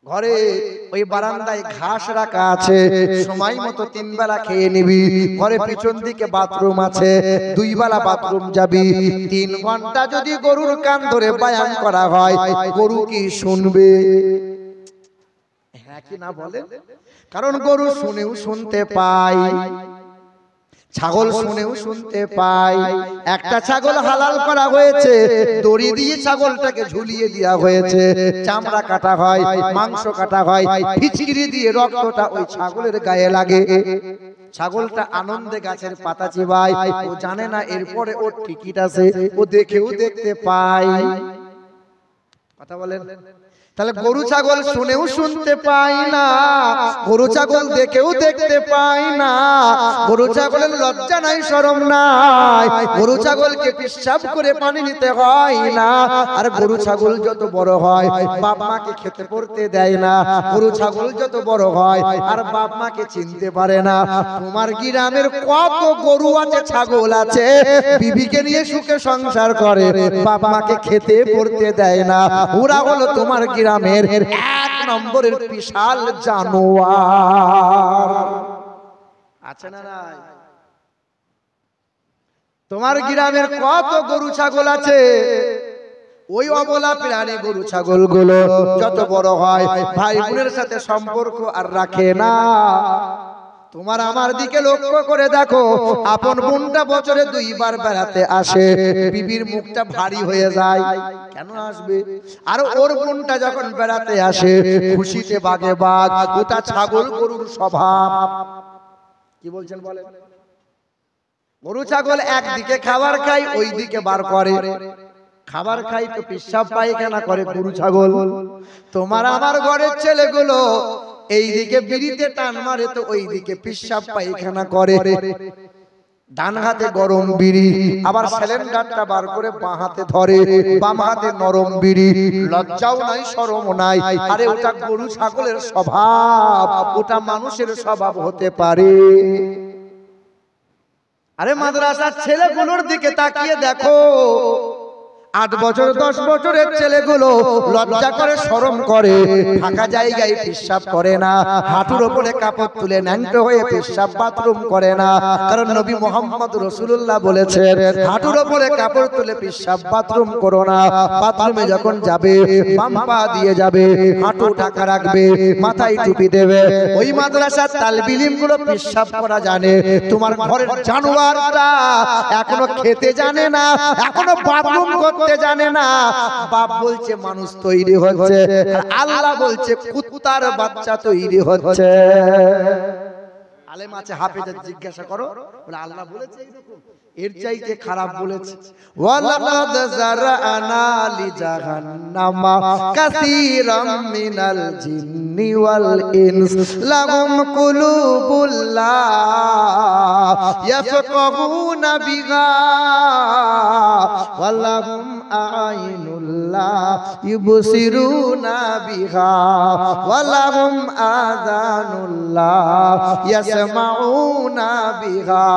ঘরে ওই বারান্দায় ঘাস রাখা আছে, সময় মতো 3 বেলা খেয়ে নিবি। ঘরে পিছন দিকে বাথরুম আছে, 2 বেলা বাথরুম যাবি। 3 ঘন্টা যদি গরুর কান ধরে বয়ান করা হয়, গরু কি শুনবে? হ্যাঁ কি না বলে? কারণ গরু শুনেও শুনতে পায়, ছাগল শুনেও শুনতে পায়। একটা ছাগল হালাল করা হয়েছে, দড়ি দিয়ে ছাগলটাকে ঝুলিয়ে দেওয়া হয়েছে, চামড়া কাটা হয়, মাংস কাটা হয়, ফিচকিরি দিয়ে রক্তটা ওই ছাগলের গায়ে লাগে। ছাগলটা আনন্দে গাছের পাতা চিবায়, ও জানে না এরপরে ওর টিকিট আছে, ও দেখেও দেখতে পায়। কথা বলেন? তাহলে গরু ছাগল শুনেও শুনতে পায় না, গরু ছাগল দেখেও দেখতে পায় না। গরু ছাগলের লজ্জা নাই, শরম নাই, গরু ছাগলকে পেশাব করে পানি নিতে হয় না। আর গরু ছাগল যত বড় হয়, বাপ মাকে খেতে পড়তে দেয় না। গরু ছাগল যত বড় হয়, আর বাপ মাকে চিনতে পারে না। তোমার গ্রামের কত গরু আছে, ছাগল আছে, বিবিকে নিয়ে সুখে সংসার করে, বাপ মাকে খেতে পড়তে দেয় না। ওরা হলো তোমার গ্রামের 1 নম্বরের বিশাল জানোয়ার। আছে না নাই? তোমার গ্রামের কত গরু ছাগল আছে, ওই অবলা প্রাণী গরু ছাগল গুলো যত বড় হয়, ভাই বোনের সাথে সম্পর্ক আর রাখে না। তোমার আমার দিকে লক্ষ্য করে দেখো, আপন বোনটা বছরে 2 বার বেড়াতে আসে, বিবির মুখটা ভারী হয়ে যায়। কেন আসবে? আর ওর বোনটা যখন বেড়াতে আসে, খুশিতে বাগে বাগ। ওটা ছাগল গরুর স্বভাব। কি বলছেন বলেন? গরু ছাগল একদিকে খাবার খায়, ওই দিকে বার করে। খাবার খাই তো পেশাব পায়খানা করে গরু ছাগল। তোমার আমার ঘরের ছেলেগুলো এইদিকে বিড়িতে টান মারে, তো ওইদিকে পেশাব পায়খানা করে। ডান হাতে গরম বিড়ি, আবার সিলিন্ডারটা বার করে বাঁ হাতে ধরে, বাম হাতে নরম বিড়ি। লজ্জাও নাই, শরমও নাই। আরে ওটা গরু ছাগলের স্বভাব, ওটা মানুষের স্বভাব হতে পারে? আরে মাদ্রাসার ছেলেগুলোর দিকে তাকিয়ে দেখো, 8 বছর 10 বছরের ছেলেগুলো লজ্জা করে, শরম করে, ফাঁকা জায়গায় পেশাব করে না, হাঁটুর উপরে কাপড় তুলে ন্যাংটো হয়ে পেশাব বাথরুম করে না। কারণ নবী মুহাম্মদ রাসূলুল্লাহ বলেছেন, হাঁটুর উপরে কাপড় তুলে পেশাব বাথরুম করো না। বাথরুমে যখন যাবে, বাম পা দিয়ে যাবে, হাঁটু ঢাকা রাখবে, মাথায় টুপি দেবে। ওই মাদ্রাসার তালিবে ইলমগুলো পেশাব করা জানে, তোমার ঘরের জানোয়ারটা এখনো খেতে জানে না, এখনো বাথরুম করতে জানে না। বাপ বলছে মানুষ তৈরি হচ্ছে, আর আল্লাহ বলছে কুত্তার বাচ্চা তৈরি হচ্ছে। আলেম আছে, হাফেজের জিজ্ঞাসা করো, বলে আল্লাহ বলেছে এরকম, এর চাইতে খারাপ বলেছে। ওয়ালাকাদ যারানা লিজাহান্নামা কাসীরাম মিনাল জিন্নি ওয়াল ইনস লাহুম কুলুবুল লা ইয়াফকাহুনা বিহা ওয়া লাহুম আ'ইনুল লা ইউবসিরুনা বিহা ওয়া লাহুম আযানুল লা ইয়াসমাউনা বিহা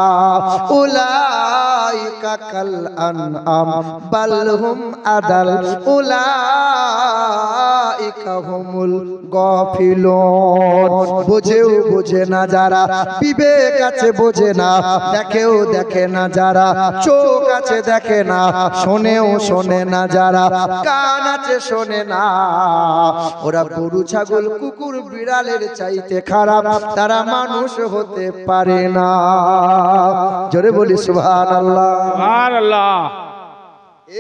উলাইকা কাল আনআম বাল হুম আদাল উলাই উলাইকা হুমুল গাফিলুন। বোঝেও বোঝে না যারা, বিবেক আছে বোঝে না, দেখেও দেখে না যারা, চোখ আছে দেখে না, শোনেও শোনে না যারা, কান আছে শোনে না, ওরা গরু ছাগল কুকুর বিড়ালের চাইতে খারাপ, তারা মানুষ হতে পারে না। জোরে বলি সুবহানাল্লাহ। সুবহানাল্লাহ।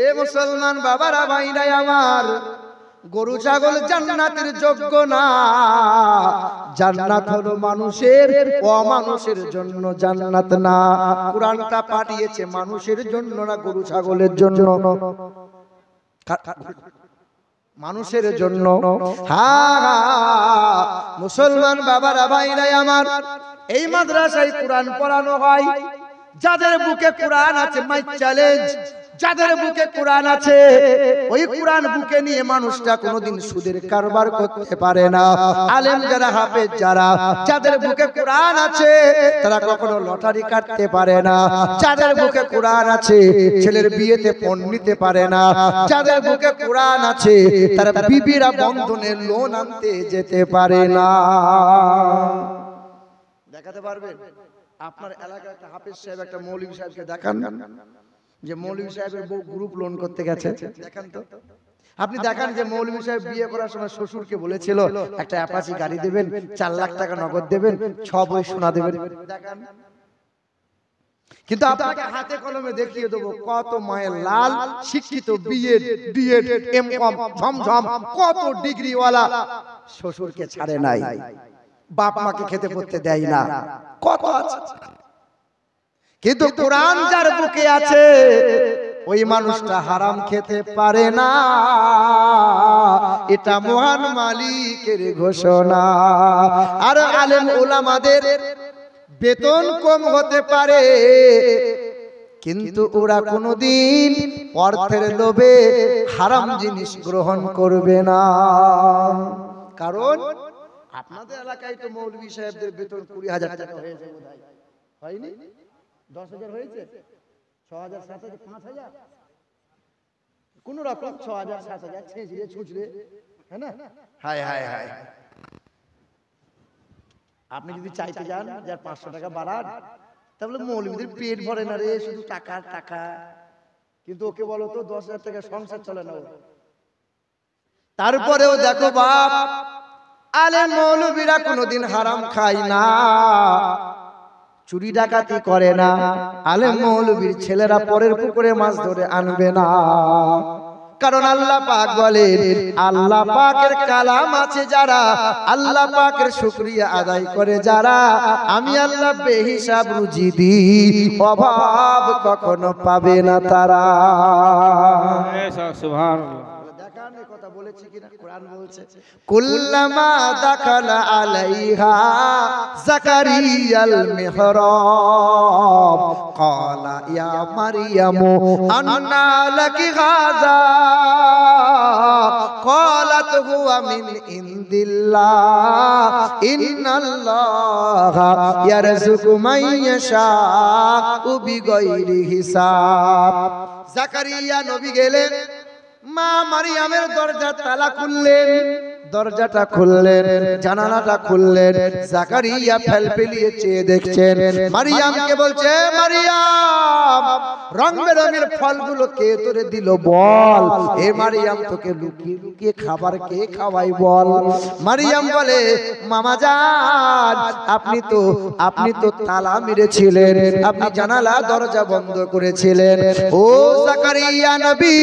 এ মুসলমান বাবারা ভাইরা আমার, গরু ছাগল জান্নাতের যোগ্য না। জান্নাত হলো মানুষের, অমানুষের জন্য জান্নাত না। কুরআনটা পাঠিয়েছে মানুষের জন্য না গরু ছাগলের জন্য? মানুষের জন্য। হ্যাঁ মুসলমান বাবারা ভাইরা আমার, এই মাদ্রাসায় কুরআন পড়ানো হয়। যাদের বুকে কুরআন আছে, মাই চ্যালেঞ্জ, যাদের বুকে কুরআন আছে, ওই কুরআন বুকে নিয়ে মানুষটা কোনোদিন সুদের কারবার করতে পারে না। আলেম যারা, হাফেজ যারা, যাদের বুকে কুরআন আছে, তারা কখনো লটারি কাটতে পারে না। যাদের বুকে কুরআন আছে, ছেলের বিয়েতে পণ নিতে পারে না। যাদের বুকে কুরআন আছে, তারা বিবিরা বন্ধনে লোন আনতে যেতে পারে না। দেখাতে পারবেন? আপনার এলাকার একটা হাফেজ সাহেব, একটা মৌলভী সাহেবকে দেখান যে মৌলভী সাহেবের বউ গ্রুপ লোন করতে গেছে, দেখান তো। আপনি দেখান যে মৌলভী সাহেব বিয়ে করার সময় শ্বশুরকে বলেছিল একটা অ্যাপাচি গাড়ি দেবেন, 4 লাখ টাকা নগদ দেবেন, 6 বই সোনা দেবেন, দেখান। কিন্তু আপনাকে হাতে কলমে দেখিয়ে দেবো কত মায়ের লাল শিক্ষিত, বিএড এমকম ঝমঝম কত ডিগ্রিওয়ালা শ্বশুরকে ছাড়ে নাই, বাপ মাকে খেতে পড়তে দেয় না, কত আছে। কিন্তু কোরআন যার বুকে আছে, ওই মানুষটা হারাম খেতে পারে না। এটা মহান মালিকের ঘোষণা। আর আলেম ওলামাদের বেতন কম হতে পারে, কিন্তু ওরা কোনোদিন অর্থের লোভে হারাম জিনিস গ্রহণ করবে না। কারণ আপনাদের এলাকায় তো মৌলভী সাহেবদের বেতন 20,000 টাকা হয়েছে, বোধহয় হয়নি? 10,000 হয়েছে, 6,000, 7,000, 5,000, কোন রকম 6,000, 7,000 ছেঁচড়ে ছুঁচড়ে, হ্যাঁ না? হায় হায় হায়। আপনি যদি চাইতে যান যার 500 টাকা বাড়ান, তাহলে মৌলভীদের পেট ভরে না রে, শুধু টাকা টাকা। কিন্তু ওকে বলো তো 10,000 টাকা সংসার চলে না। তারপরেও দেখো বাপ, আলেম মৌলভীরা কোনোদিন হারাম খায় না, চুরি ডাকাতি করে না। আলেম মৌলভীর ছেলেরা পরের পুকুরে মাছ ধরে আনবে না। কারণ আল্লাহ পাক বলেন, আল্লাহ পাকের কালাম আছে যারা, আল্লাহ পাকের শুকরিয়া আদায় করে যারা, আমি আল্লাহ বেহিসাব রুজি দিই, অভাব কখনো পাবে না তারা। সুবহানাল্লাহ। কথা বলেছি কিনা? কোরআন বলছে, কুল্লামা দাখালা আলাইহা যাকারিয়াল মিহরাব ক্বালা ইয়া মারইয়ামু আন্না লাকি হাযা ক্বালাত হুয়া মিন ইনদিল্লাহ ইন্নাল্লাহা ইয়ারযুকু মান ইয়াশাউ বিগাইরি হিসাব। যাকারিয়া নবী গেলেন, মা মারিয়ামের দরজা তালা খুললেন, দরজাটা খুললেন, জানালাটা খুললেন। যাকারিয়া ফেলফেলিয়ে চেয়ে দেখছেন, মারিয়ামকে বলছে, মারিয়াম রং বেরঙের ফলগুলো কে তোরে দিল বল? এ মারিয়াম তোকে লুকিয়ে লুকিয়ে খাবার কে খাওয়াই বল? মারিয়াম বলে, মামা জান আপনি তো তালা মেরেছিলেন, আপনি জানালা দরজা বন্ধ করেছিলেন। ও যাকারিয়া নবী,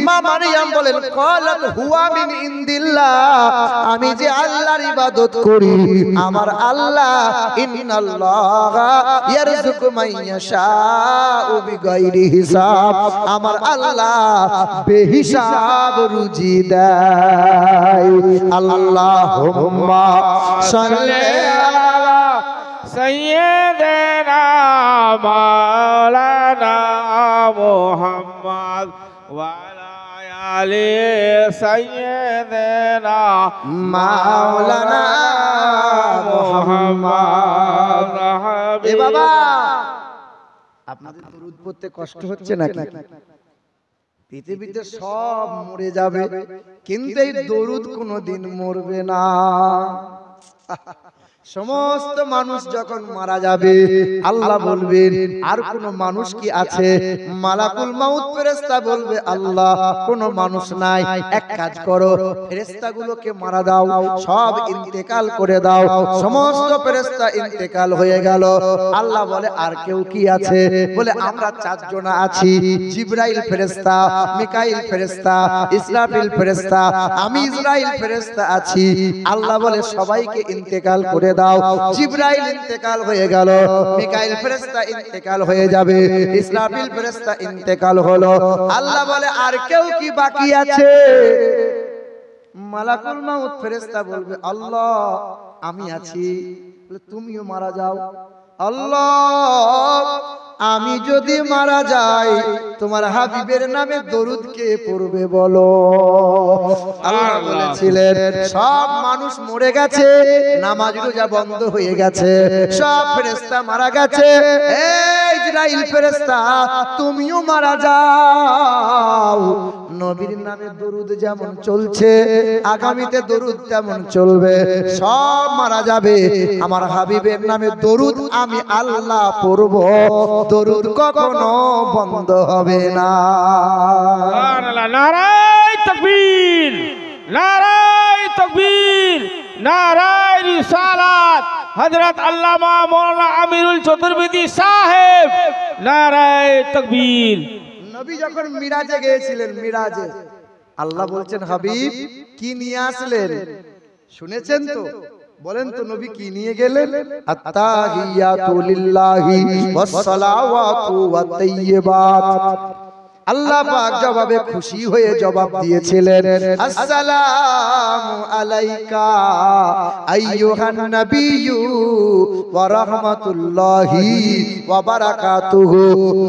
মা মারিয়াম বলেন, ক্বালাত হুয়া মিন ইনদিল্লাহ, আমি যে আল্লাহর ইবাদত করি, আমার আল্লাহ, ইন্নাল্লাহা ইয়ারযুকু মান ইয়াশাউ বিগাইরি হিসাব, আমার আল্লাহ বেহিসাব রুজি দেয়। আল্লাহুম্মা সাল্লি আলা সাইয়্যিদিনা মাওলানা মুহাম্মদ ওয়া আলি সাইয়্যিদিনা মাওলানা মুহাম্মদ। এ বাবা, আপনাদের দরুদ পড়তে কষ্ট হচ্ছে নাকি? পৃথিবীতে সব মরে যাবে, কিন্তু এই দরুদ কোনোদিন মরবে না। সমস্ত মানুষ যখন মারা যাবে আল্লাহ বলবেন আর কোন মানুষ কি আছে? মালাকুল মাউত ফেরেশতা বলবে আল্লাহ কোন মানুষ নাই, এক কাজ করো ফেরেশতাগুলোকে মারা দাও, সব ইন্তেকাল করে দাও। সমস্ত ফেরেশতা ইন্তেকাল হয়ে গেল। আল্লাহ বলে আর কেউ কি আছে? বলে আমরা চারজন আছি, জিবরাইল ফেরেশতা, মিকাইল ফেরেশতা, ইসরাফিল ফেরেশতা, আমি ইসরাইল ফেরেশতা আছি। আল্লাহ বলে সবাইকে ইন্তেকাল করে দাও। জিবরাইল ইন্তেকাল হয়ে গেল, মিকাইল ফেরেশতা ইন্তেকাল হয়ে যাবে, ইসরাফিল ফেরেশতা ইন্তেকাল হলো। আল্লাহ বলে আর কেউ কি বাকি আছে? মালাকুল মাউত ফেরেশতা বলবে আল্লাহ আমি আছি। বলে তুমিও মারা যাও। আল্লাহ আমি যদি মারা যাই তোমার হাবিবের নামে দরুদ কে পড়বে বলো? আল্লাহ বলেছিলেন সব মানুষ মরে গেছে, নামাজ রোজা বন্ধ হয়ে গেছে, সব ফেরেশতা মারা গেছে। এই ইসরাইল ফেরেশতা তুমিও মারা যাও। নবীর নামে দরুদ যেমন চলছে আগামীতে দরুদ তেমন চলবে, সব মারা যাবে। আমার হাবিবের নামে দরুদ আমি আল্লাহ পড়ব, দরুদ কখনো বন্ধ হবে না। নারায়ে তাকবীর, নারায়ে তাকবীর, নারায়ে রিসালাত হযরত আল্লামা মাওলানা আমিরুল চতুর্বেদী সাহেব, নারায়ে তাকবীর। নবী যখন মিরাজে গিয়েছিলেন, মিরাজে আল্লাহ বলছেন হাবিব কি নিয়ে আসলেন? শুনেছেন তো? বলেন তো নবী কি নিয়ে গেলেন? আত্তাহিয়াতু লিল্লাহি ওয়াস সালাওয়াতু ওয়াত তাইয়্যিবাত। আল্লাহ পাক জবাবে খুশি হয়ে জবাব দিয়েছিলেন আসসালামু আলাইকা আইয়ুহান নাবিয়্যু ওয়া রাহমাতুল্লাহি ওয়া বারাকাতুহু।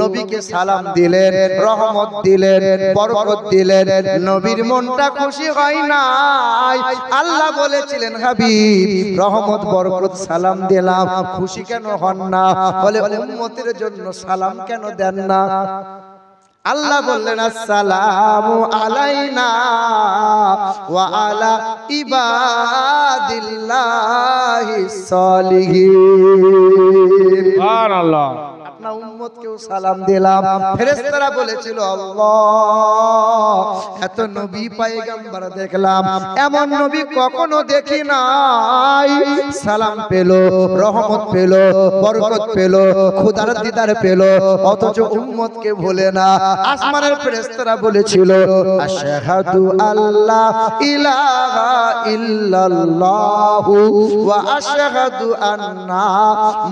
নবীকে সালাম দিলেন, রহমত দিলেন, বরকত দিলেন। নবীর মনটা খুশি হয় নাই। আল্লাহ বলেছিলেন হাবিব রহমত বরকত সালাম দিলাম, খুশি কেন হন না? বলে উম্মতের জন্য সালাম কেন দেন না? আল্লাহ বললেন আসসালামু আলাইনা ওয়া আলা ইবাদিল্লাহিস সালিহিন। সুবহানাল্লাহ। আপনার উম্মতকেও সালাম দিলাম। ফেরেশতারা বলেছিল আল্লাহ এত নবী পয়গম্বর দেখলাম, এমন নবী কখনো দেখি নাই। সালাম পেলো, রহমত পেলো, বরকত পেলো, খোদার দিদার পেলো, অথচ উম্মতকে ভুলে না। আসমানের ফেরেশতারা বলেছিল আশহাদু আল্লা ইলাহা ইল্লাল্লাহু ওয়া আশহাদু আন্না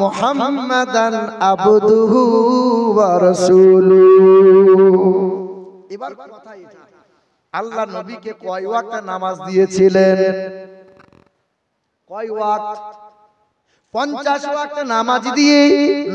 মুহাম্মাদান আবদুহু ওয়া রাসূলুহু। এবার কথা এটা, আল্লাহ নবীকে কয় ওয়াক্ত নামাজ দিয়েছিলেন? কয় ওয়াক্ত? 50 ওয়াক্ত নামাজ দিয়ে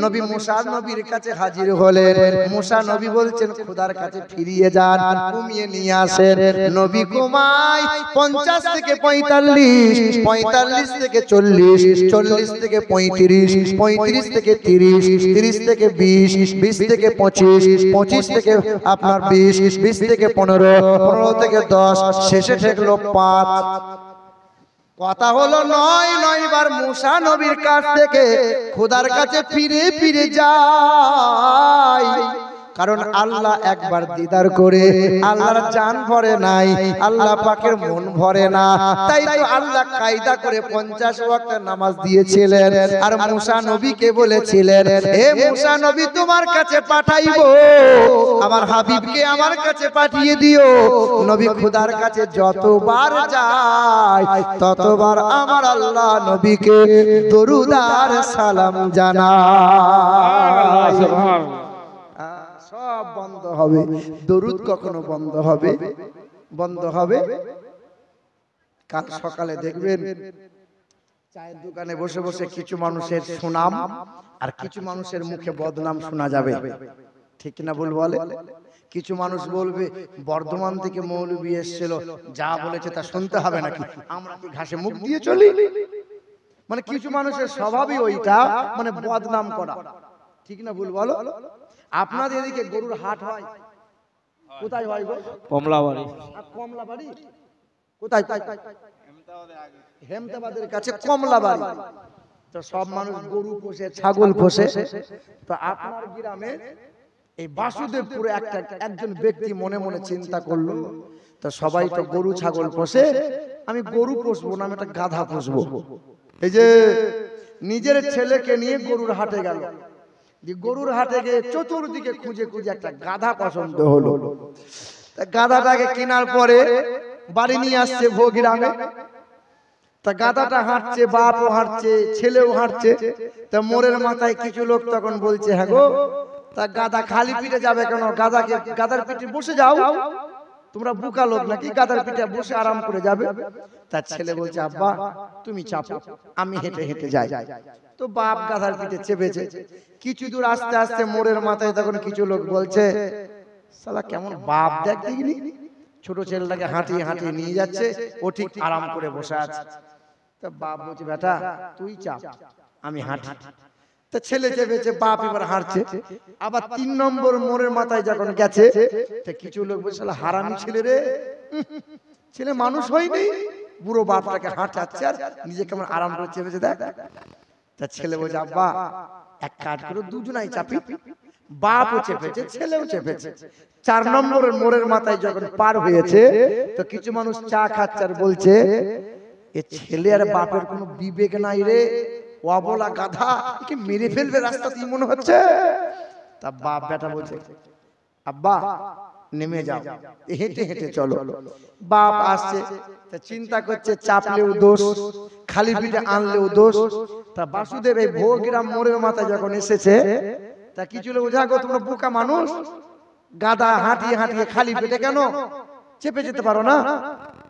নবী মুসা নবীর কাছে হাজির হলেন। মুসা নবী বলছেন খোদার কাছে ফিরিয়ে যান, কমিয়ে নিয়ে আসেন। নবী কমায় 50 থেকে 45, 45 থেকে 40, 40 থেকে 35, 35 থেকে 30, 30 থেকে 20, 20 থেকে 25, 25 থেকে আপনার 20, 20 থেকে 15, 15 থেকে 10, শেষে ঠেকলো 5। কথা হলো 9 বার মুসা নবীর কাছ থেকে খোদার কাছে ফিরে ফিরে যায়। কারণ আল্লাহ একবার দিদার করে আল্লাহর জান ভরে নাই, আল্লাহ পাকের মন ভরে না। তাই তো আল্লাহ কায়দা করে 50 ওয়াক্ত নামাজ দিয়েছিলেন। আর মুসা নবীকে বলেছিলেন হে মুসা নবী তোমার কাছে পাঠাইবো, আমার হাবিবকে আমার কাছে পাঠিয়ে দিও। নবী খোদার কাছে যতবার যায় ততবার আমার আল্লাহ নবীকে দরুদ আর সালাম জানায়। সুবহানাল্লাহ। সব বন্ধ হবে, দরুদ কখনো বন্ধ হবে? বন্ধ হবে? কাল সকালে দেখবেন চায়ের দোকানে বসে বসে কিছু মানুষের সুনাম আর কিছু মানুষের মুখে বদনাম শোনা যাবে, ঠিক না ভুল বলে? কিছু মানুষ বলবে বর্ধমান থেকে মৌলবী এসেছিল, যা বলেছে তা শুনতে হবে নাকি, আমরা কি ঘাসে মুখ দিয়ে চলি? মানে কিছু মানুষের স্বভাবই ওইটা, মানে বদনাম করা, ঠিক না ভুল বলো? আপনাদের এদিকে গরুর হাট হয়? কোথায় হয় গো? কমলাবাড়ি। কমলাবাড়ি? কোথায়? হেমতাবাদের কাছে কমলাবাড়ি। তো সব মানুষ গরু পোষে, ছাগল পোষে। তো আপনার গ্রামে এই বাসুদেবপুরে একজন ব্যক্তি মনে মনে চিন্তা করলো, তো সবাই তো গরু ছাগল পোষে, আমি গরু পোষবো না, আমি একটা গাধা পোষবো। এই যে নিজের ছেলেকে নিয়ে গরুর হাটে গেল, গরুর হাটে গিয়ে চতুর্দিকে খুঁজে খুঁজে একটা গাধা পছন্দ হলো। গাধাটাকে কেনার পরে বাড়ি নিয়ে আসছে ভোগগ্রামে। তা গাধাটা হাঁটছে, বাপও হাঁটছে, ছেলেও হাঁটছে। তা মোড়ের মাথায় কিছু লোক তখন বলছে, হ্যাঁ গো, তা গাধা খালি পিঠে যাবে কেন? গাধার পিঠে বসে যাও, তোমরা বুকা লোক নাকি গাধার পিঠে বসে আরাম করে যাবে? তার ছেলে বলছে, আব্বা তুমি চাপো, আমি হেঁটে হেঁটে যাই। তো বাপ গাধার পিঠে চেপেছে। কিছু দূর আস্তে আস্তে মোড়ের মাথায় তখন কিছু লোক বলছে, শালা কেমন বাপ দেখ দেখিনি, ছোট ছেলেটাকে হাঁটিয়ে হাঁটিয়ে নিয়ে যাচ্ছে, ও ঠিক আরাম করে বসে আছে। তা বাপ বলছে, বেটা তুই চাপ, আমি হাঁটি। তা ছেলে চেপেছে, বাপ এবার হাঁটছে। আবার 3 নম্বর মোড়ের মাথায় যখন গেছে, তা কিছু লোক বলছে, শালা হারামি ছেলে রে, ছেলে মানুষ হয়নি, বুড়ো বাপটাকে হাঁটাচ্ছে আর নিজে কেমন আরাম করে চেপেছে দেখ। তা ছেলে বলছে, আব্বা এক কাজ করে দুজনাই চাপি। বাপও চেপেছে, ছেলেও চেপেছে। 4 নম্বরের মোড়ের মাথায় যখন পার হয়েছে, তো কিছু মানুষ চা খাচ্ছে আর বলছে, এ ছেলে আর বাপের কোনো বিবেক নাই রে, অবলা গাধা, একে মেরে ফেলবে রাস্তাতেই মনে হচ্ছে। তা বাপ বেটা বলছে, আব্বা নেমে যাও, হেঁটে হেঁটে চলো। বাপ আসছে, তা চিন্তা করছে, চাপলেও দোষ, খালি পিঠে আনলেও দোষ। তা বাসুদেব এই ভোগগ্রাম মোড়ের মাথায় যখন এসেছে, তা কিছু লোক, জাগো তোমরা বোকা মানুষ, গাধা হাঁটিয়ে হাঁটিয়ে খালি পেটে কেন চেপে যেতে পারো না?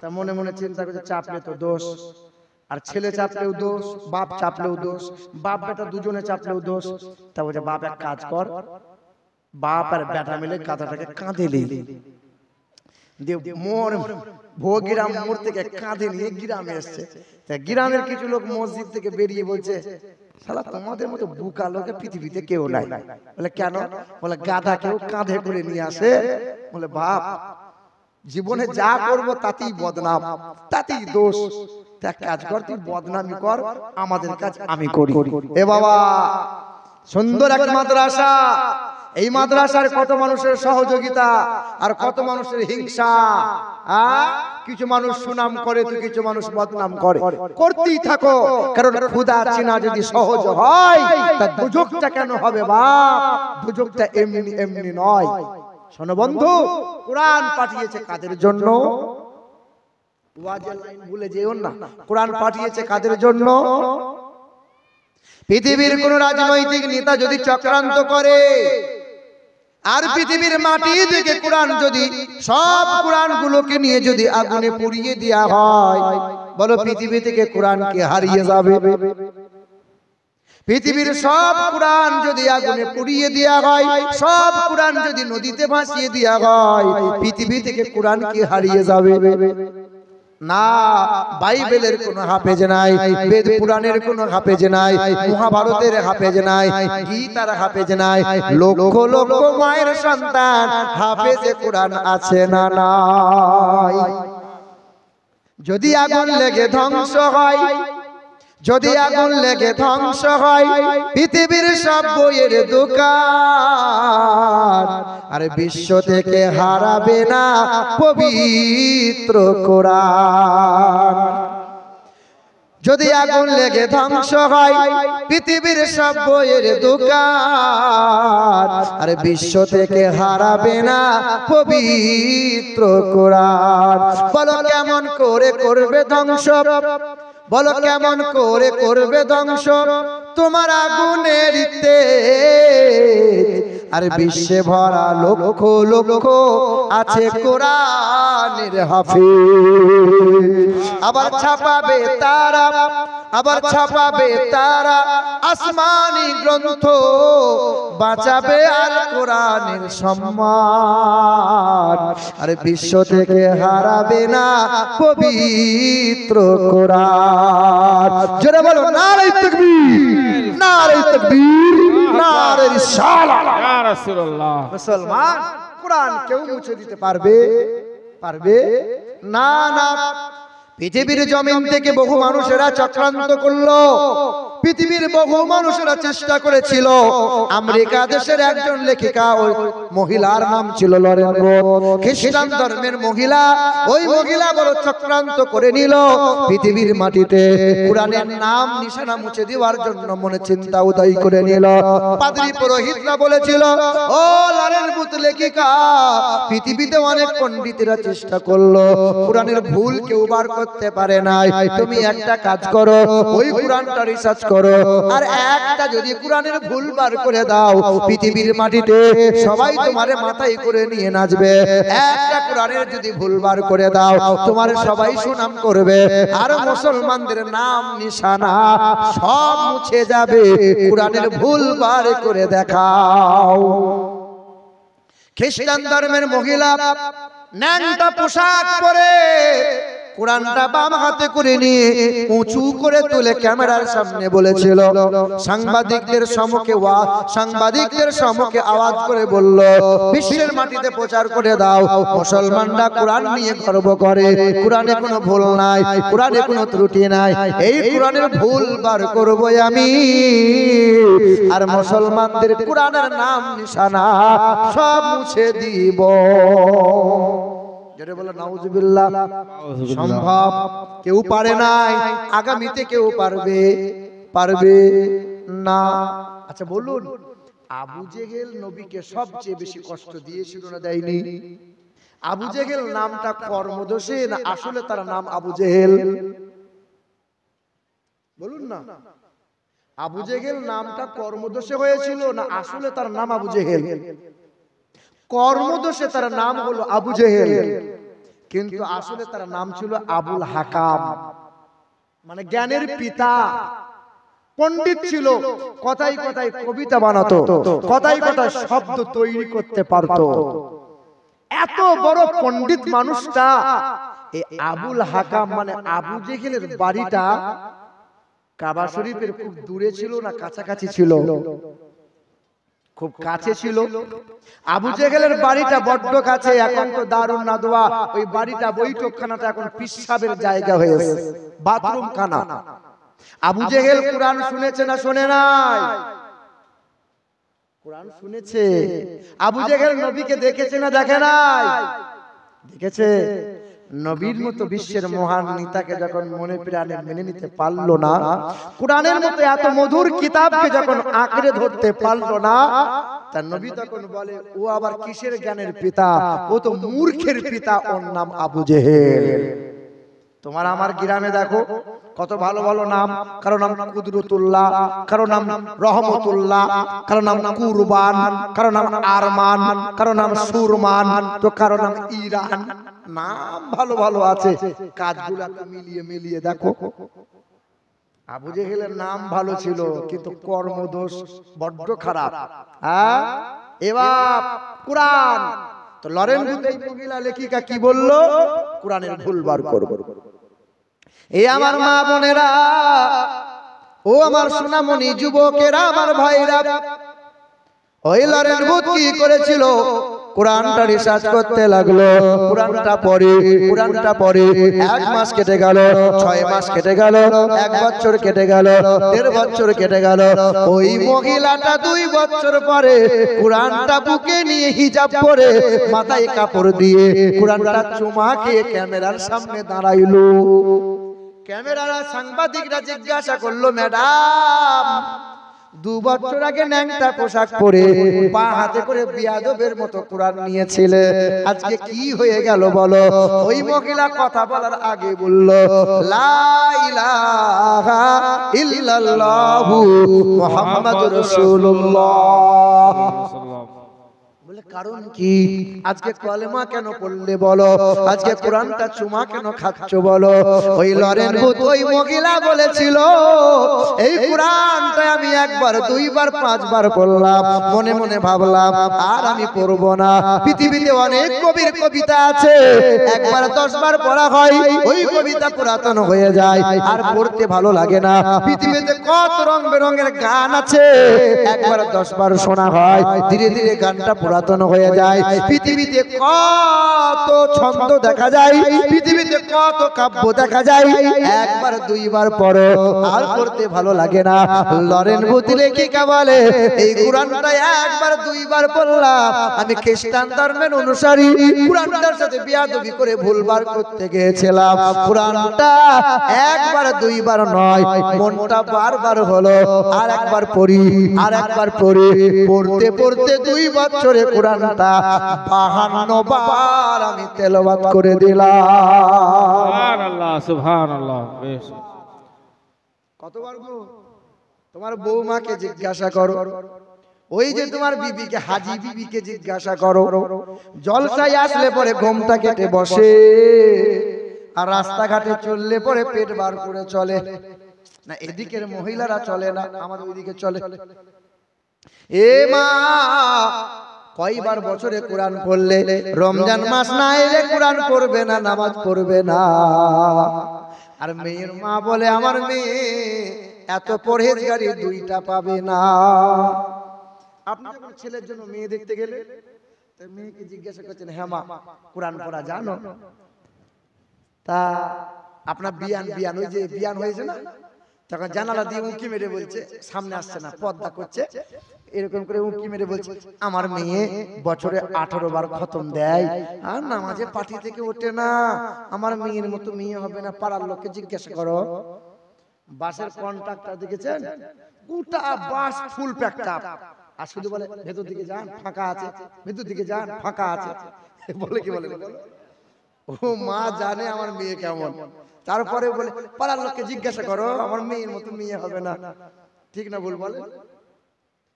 তা মনে মনে চিন্তা করছে, চাপলে তো দোষ, আর ছেলে চাপলেও দোষ, বাপ চাপলেও দোষ, বাপ বেটা দুজনে চাপলেও দোষ। তা বলছে, বাপ এক কাজ কর, বাপ আর বেটা মিলে গাধাটাকে কাঁধে নিয়ে ভোগগ্রাম মোড় থেকে কাঁধে নিয়ে গ্রামে এসছে। গ্রামের কিছু লোক মসজিদ থেকে বেরিয়ে বলছে, শালা তোমাদের মতো বুকা লোকে পৃথিবীতে কেউ নাই। বলে কেন? বলে গাধা কেউ কাঁধে করে নিয়ে আসে। বলে বাপ জীবনে যা করবো তাতেই বদনাম, তাতেই দোষ। এক কাজ কর, তুই বদনামি কর, আমাদের কাজ আমি করি। এ বাবা সুন্দর এক মাদ্রাসা, এই মাদ্রাসার কত মানুষের সহযোগিতা আর কত মানুষের হিংসা। কিছু মানুষ সুনাম করে তো কিছু মানুষ বদনাম করে, করতেই থাকো, কারণ খোদা চেনা যদি সহজ হয় তা দুজকটা কেন হবে বাপ? দুজকটা এমনি এমনি নয়। শোনো বন্ধু, কোরআন পাঠিয়েছে কাদের জন্য? ওয়াজের লাইন ভুলে যেও না। কোরআন পাঠিয়েছে কাদের জন্য? পৃথিবীর কোন রাজনৈতিক নেতা যদি চক্রান্ত করে আর পৃথিবীর মাটি থেকে কোরআন যদি সব কোরআন গুলোকে নিয়ে যদি আগুনে পুড়িয়ে দেওয়া হয়, বলো পৃথিবী থেকে কোরআন কি হারিয়ে যাবে? পৃথিবীর সব কোরআন যদি আগুনে পুড়িয়ে দেওয়া হয়, সব কোরআন যদি নদীতে ভাসিয়ে দেওয়া হয়, পৃথিবী থেকে কোরআন কি হারিয়ে যাবে? না, বাইবেলের কোন হাফেজ নাই, বেদ পুরাণের কোন হাফেজ নাই, মহাভারতের হাফেজ নাই, গীতার হাফেজ নাই। লক্ষ লক্ষ মায়ের সন্তান হাফেজে কোরআন আছে না নাই? যদি আগুন লেগে ধ্বংস হয়, যদি আগুন লেগে ধ্বংস হয় পৃথিবীর সব বইয়ের দোকান, আর বিশ্ব থেকে হারাবে না পবিত্র কোরআন। যদি আগুন লেগে ধ্বংস হয় পৃথিবীর সব বইয়ের দোকান, আর বিশ্ব থেকে হারাবে না পবিত্র কোরআন। বলো কেমন করে করবে ধ্বংস? বলো কেমন করে করবে ধ্বংস তোমার আগুনের তেজ? আর বিশ্বে ভরা লক্ষ লক্ষ আছে কোরআনের হাফেজ। আবার ছাপাবে তারা, আবার ছাপাবে তারা আসমানি গ্রন্থ, বাঁচাবে আর কোরআনের সম্মান। আর বিশ্ব থেকে হারাবে না পবিত্র কোরআন। জোরে বলো নারে তাকবীর, নারে তাকবীর, নারে রিসালাত। ইয়া রাসূলুল্লাহ। মুসলমান, কোরআন কেউ মুছে দিতে পারবে? পারবে না। না, পৃথিবীর জমিন থেকে বহু মানুষেরা চক্রান্ত করলো, পৃথিবীর বহু মানুষেরা চেষ্টা করেছিল। আমেরিকা দেশের একজন লেখিকা, ওই মহিলার নাম ছিল লরেন বোথ, খ্রিস্টান ধর্মের মহিলা। ওই মহিলা বড় চক্রান্ত করে নিল, পৃথিবীর মাটিতে কোরআনের নাম নিশানা মুছে দেওয়ার জন্য মনে চিন্তা উদয় করে নিল। পাদ্রী পুরোহিতরা বলেছিল, ও লরেন বোথ লেখিকা, পৃথিবীতে অনেক পণ্ডিতরা চেষ্টা করলো, কোরআনের ভুল কেউ বার করতে পারে নাই। তুমি একটা কাজ করো, ওই কোরআনটা রিসার্চ করো, আর একটা যদি কোরআনের ভুল বার করে দাও, পৃথিবীর মাটিতে সবাই তোমারে মাথায় করে নিয়ে নাচবে। একটা কোরআনের যদি ভুল বার করে দাও, তোমার সবাই সুনাম করবে, আর মুসলমানদের নাম নিশানা সব মুছে যাবে। কোরআনের ভুল বার করে দেখাও। খ্রিস্টান ধর্মের মহিলা ন্যাংটা পোশাক পরে কোরআনটা বাম হাতে করে নিয়ে উঁচু করে তুলে ক্যামেরার সামনে বলেছিল, সাংবাদিকদের সম্মুখে আওয়াজ করে বলল, বিশ্বের মাটিতে প্রচার করে দাও, মুসলমানরা কোরআন নিয়ে গর্ব করে, কোরআনে কোনো ভুল নাই, কোরআনে কোনো ত্রুটি নাই। এই কোরআনের ভুল বার করবো আমি, আর মুসলমানদের কোরআনের নাম নিশানা সব মুছে দিব। যেটা বলে নাউজুবিল্লাহ। সম্ভব? কেউ পারে নাই, আগামীতে কেউ পারবে না। আচ্ছা বলুন, আবু জেহেল নবীকে সবচেয়ে বেশি কষ্ট দিয়েছিল না দেয়নি? আবু জেহেল নামটা কর্মদোষে না আসলে তার নাম আবু জেহেল? বলুন না, আবু জেহেল নামটা কর্মদোষে হয়েছিল না আসলে তার নাম আবু জেহেল? কর্মদোষে তার নাম হলো আবু জেহেল, কিন্তু আসলে তার নাম ছিল আবুল হাকাম, মানে জ্ঞানের পিতা। পণ্ডিত ছিল, কথাই কথাই কবিতা বানাতো, কথাই কথাই শব্দ তৈরি করতে পারতো। এত বড় পণ্ডিত মানুষটা, এই আবুল হাকাম মানে আবু জেহেলের বাড়িটা কাবা শরীফের খুব দূরে ছিল না কাছাকাছি ছিল? খুব কাছে ছিল। আবু জেহেলের বাড়িটা বড্ড কাছে। এখন তো দারুন নাদওয়া, ওই বাড়িটা বৈঠকখানাটা এখন পিশাবের জায়গা হয়েছে, বাথরুম খানা। আবু জেহেল কোরআন শুনেছে না শোনে নাই? কোরআন শুনেছে। আবু জেহেল নবীকে দেখেছে না দেখে নাই? দেখেছে। নবীর মতো বিশ্বের মহান নেতাকে যখন মনে প্রাণে মেনে নিতে পারলো না, কোরআনের মতো এত মধুর কিতাবকে যখন আঁকড়ে ধরতে পারলো না, তার নবী তখন বলে, ও আবার কিসের জ্ঞানের পিতা? ও তো মূর্খের পিতা, ওর নাম আবু জেহেল। তোমার আমার গ্রামে দেখো কত ভালো ভালো নাম, কারো নাম কুদরতুল্লাহ, কারো নাম রহমতুল্লাহ, কারো নাম কুরবান, কারো নাম আরমান, কারো নাম সুরমান, তো কারো নাম ইরান। নাম ভালো ভালো আছে, কাজগুলো মিলিয়ে মিলিয়ে দেখো। আবু জেহেলের নাম ভালো ছিল, কিন্তু কর্মদোষ বড্ড খারাপ। হ্যাঁ, এবার কোরআন তো লরেন বোথ এই মহিলা লেখিকা কি বললো? কোরআনের ভুল বার করব। এই আমার মা বোনেরা, ও আমার সোনামণি যুবকেরা, আমার ভাইরা, ওই লরেন বোথ কি করেছিল? কোরআনটা রিসার্চ করতে লাগলো। কোরআনটা পড়ে 1 মাস কেটে গেল, 6 মাস কেটে গেল, 1 বছর কেটে গেল, 1.5 বছর কেটে গেল। ওই মহিলাটা 2 বছর পরে কোরআনটা বুকে নিয়ে হিজাব পরে মাথায় কাপড় দিয়ে কোরআনটা চুমা খেয়ে ক্যামেরার সামনে দাঁড়াইলো। ক্যামেরারা সাংবাদিকরা জিজ্ঞাসা করলো, ম্যাডাম 2 বছর আগে ন্যাংটা পোশাক পরে পা হাতে করে বিয়াদবের মতো কোরআন নিয়েছিলে, আজকে কি হয়ে গেল বলো? ওই মহিলা কথা বলার আগে বলল, লা ইলাহা ইল্লাল্লাহু মুহাম্মাদুর রাসূলুল্লাহ। বলে কারণ কি? আজকে কলেমা কেন পড়লে বলো? আজকে কোরআনটা চুমা কেন খাচ্ছ বলো? ওই লরেন বোথ ওই মহিলা বলেছিল, এই কোরআনটা আমি 1 বার 2 বার 5 বার পড়লাম, মনে মনে ভাবলাম আর আমি পড়বো না। পৃথিবীতে অনেক কবির কবিতা আছে, 1 বার 10 বার পড়া হয়, ওই কবিতা পুরাতন হয়ে যায় আর পড়তে ভালো লাগে না। পৃথিবীতে কত রং বেরঙের গান আছে, 1 বার 10 বার শোনা হয়, ধীরে ধীরে গানটা পুরাতন হয়ে যায়। পৃথিবীতে কত ছন্দ দেখা যায়, পৃথিবীতে কত কাব্য দেখা যায়, একবার দুইবার পড়ো আর পড়তে ভালো লাগে না। লরেন বুতি লেখিকা বলে এই কোরআনটা একবার দুইবার পড়লাম, আমি খ্রিস্টান ধর্মের অনুসারী, কোরআনটার সাথে বিয়াদবি করে ভুলবার করতে গিয়েছিলাম। কোরআনটা একবার দুইবার নয়, মনটা বারবার হলো আর একবার পড়ি আর একবার পড়ি, পড়তে পড়তে 2 বছরে কোরআনটা 52 বার আমি তেলাওয়াত করে দিলাম। সুবহানাল্লাহ সুবহানাল্লাহ। বেশ। কতবার গো? তোমার বৌমাকে জিজ্ঞাসা করো, ওই যে তোমার বিবিকে, হাজি বিবিকে জিজ্ঞাসা করো, জলসায় আসলে পরে ঘুমটা কেটে বসে আর রাস্তাঘাটে চললে পরে পেট বার করে চলে না? এদিকের মহিলারা চলে না, আমাদের ওইদিকে চলে। এ মা, কয়বার বছরে কোরআন পড়লে? রমজান মাস না এলে কোরআন পড়বে না, নামাজ পড়বে না। আর মেয়ের মা বলে আমার মেয়ে এত পরহেজগারি 2টা পাবে না। আপনি যখন ছেলের জন্য মেয়ে দেখতে গেলে তো মেয়েকে জিজ্ঞাসা করছেন, হ্যাঁ মা কোরআন পড়া জানো? তা আপনার বিয়ান ওই যে বিয়ান হয়েছে না, তখন জানালা দিয়ে উঁকি মেরে বলছে, সামনে আসছে না, পর্দা করছে, এরকম করে উঁকি মেরে বলছে আমার মেয়ে বছরে 18 বার খতম দেয় আর নামাজে পাটি থেকে ওঠে না, আমার মেয়ের মতো মেয়ে হবে না। পাড়ার লোককে জিজ্ঞাসা করো। বাসের কন্ট্রাক্টর দেখেছেন, গোটা বাস ফুল প্যাকটা, আর শুধু বলে ভেতর দিকে যান ফাঁকা আছে, ভেতর দিকে যান ফাঁকা আছে। বলে কি বলে? ও মা জানে আমার মেয়ে কেমন। তারপরে বলে পাড়ার লোককে জিজ্ঞাসা করো, আমার মেয়ের মতো মেয়ে হবে না। ঠিক না ভুল বলে?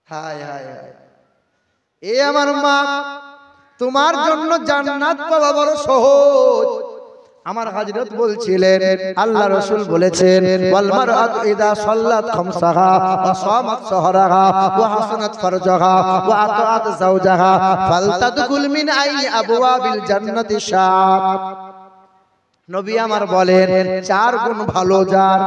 হায় হায় হায়। এ আমার মা, তোমার জন্য জান্নাত পাওয়া বড় সহজ। আমার হযরত বলছিলেন, আল্লাহ রাসূল বলেছেন, ওয়াল মারআতু ইযা সাল্লাত খামসাহা ওয়া সামাত সাহরাহা ওয়া হাসানাত ফারজাহা ওয়া আতাআত যাওজাহা ফালতাদখুল মিন আই আবওয়াবিল জান্নাতি শাআত। নবী আমার বলেন 4 গুণ ভালো যার।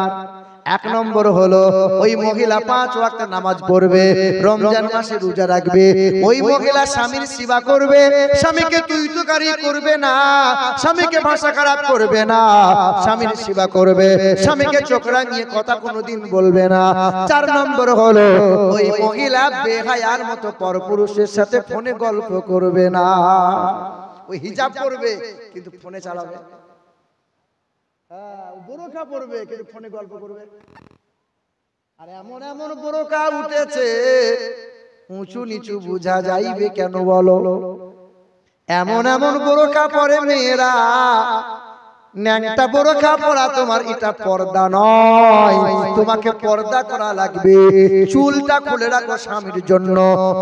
1 নম্বর হলো ওই মহিলা 5 ওয়াক্ত নামাজ পড়বে, রমজান মাসে রোজা রাখবে, ওই মহিলা স্বামীর সেবা করবে, স্বামীকে তুই-তুকারি করবে না, স্বামীকে ভাষা খারাপ করবে না, স্বামীর সেবা করবে, স্বামীকে চোখ রাঙিয়ে কথা কোনোদিন বলবে না। 4 নম্বর হলো ওই মহিলা বেহায়ার মতো পরপুরুষের সাথে ফোনে গল্প করবে না। ওই হিজাব পরবে কিন্তু ফোনে চালাবে, বোরকা পরবে কিন্তু ফোনে গল্প করবে। আর এমন এমন বোরকা উঠেছে উঁচু নিচু বোঝা যাইবে কেন বলো? এমন এমন বোরকা পরে মেয়েরা, ন্যাংটা বোরকা পরা তোমার এটা পর্দা নয়, তোমাকে পর্দা করা লাগবে। চুলটা খুলে রাখো স্বামীর জন্য,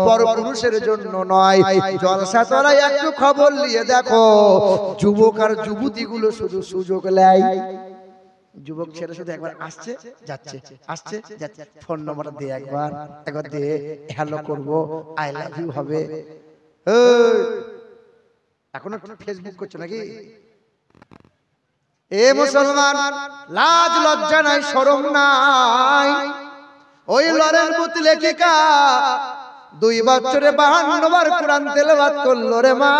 পরপুরুষের জন্য নয়। জলসা তলায় একটু খবর নিয়ে দেখো, যুবক আর যুবতীগুলো শুধু সুযোগ নেয়। যুবক ছেলে শুধু একবার আসছে যাচ্ছে, আসছে যাচ্ছে, ফোন নম্বরটা দে, একবার দে, হ্যালো করবো, আই লাভ ইউ হবে। এখন ফেসবুক করছো নাকি? এ মুসলমান, লাজ লজ্জা নাই, শরম নাই। ওই লরেন বুতি লেখিকা 2 বছরে 52 বার কোরআন তেলাওয়াত করলো রে মা।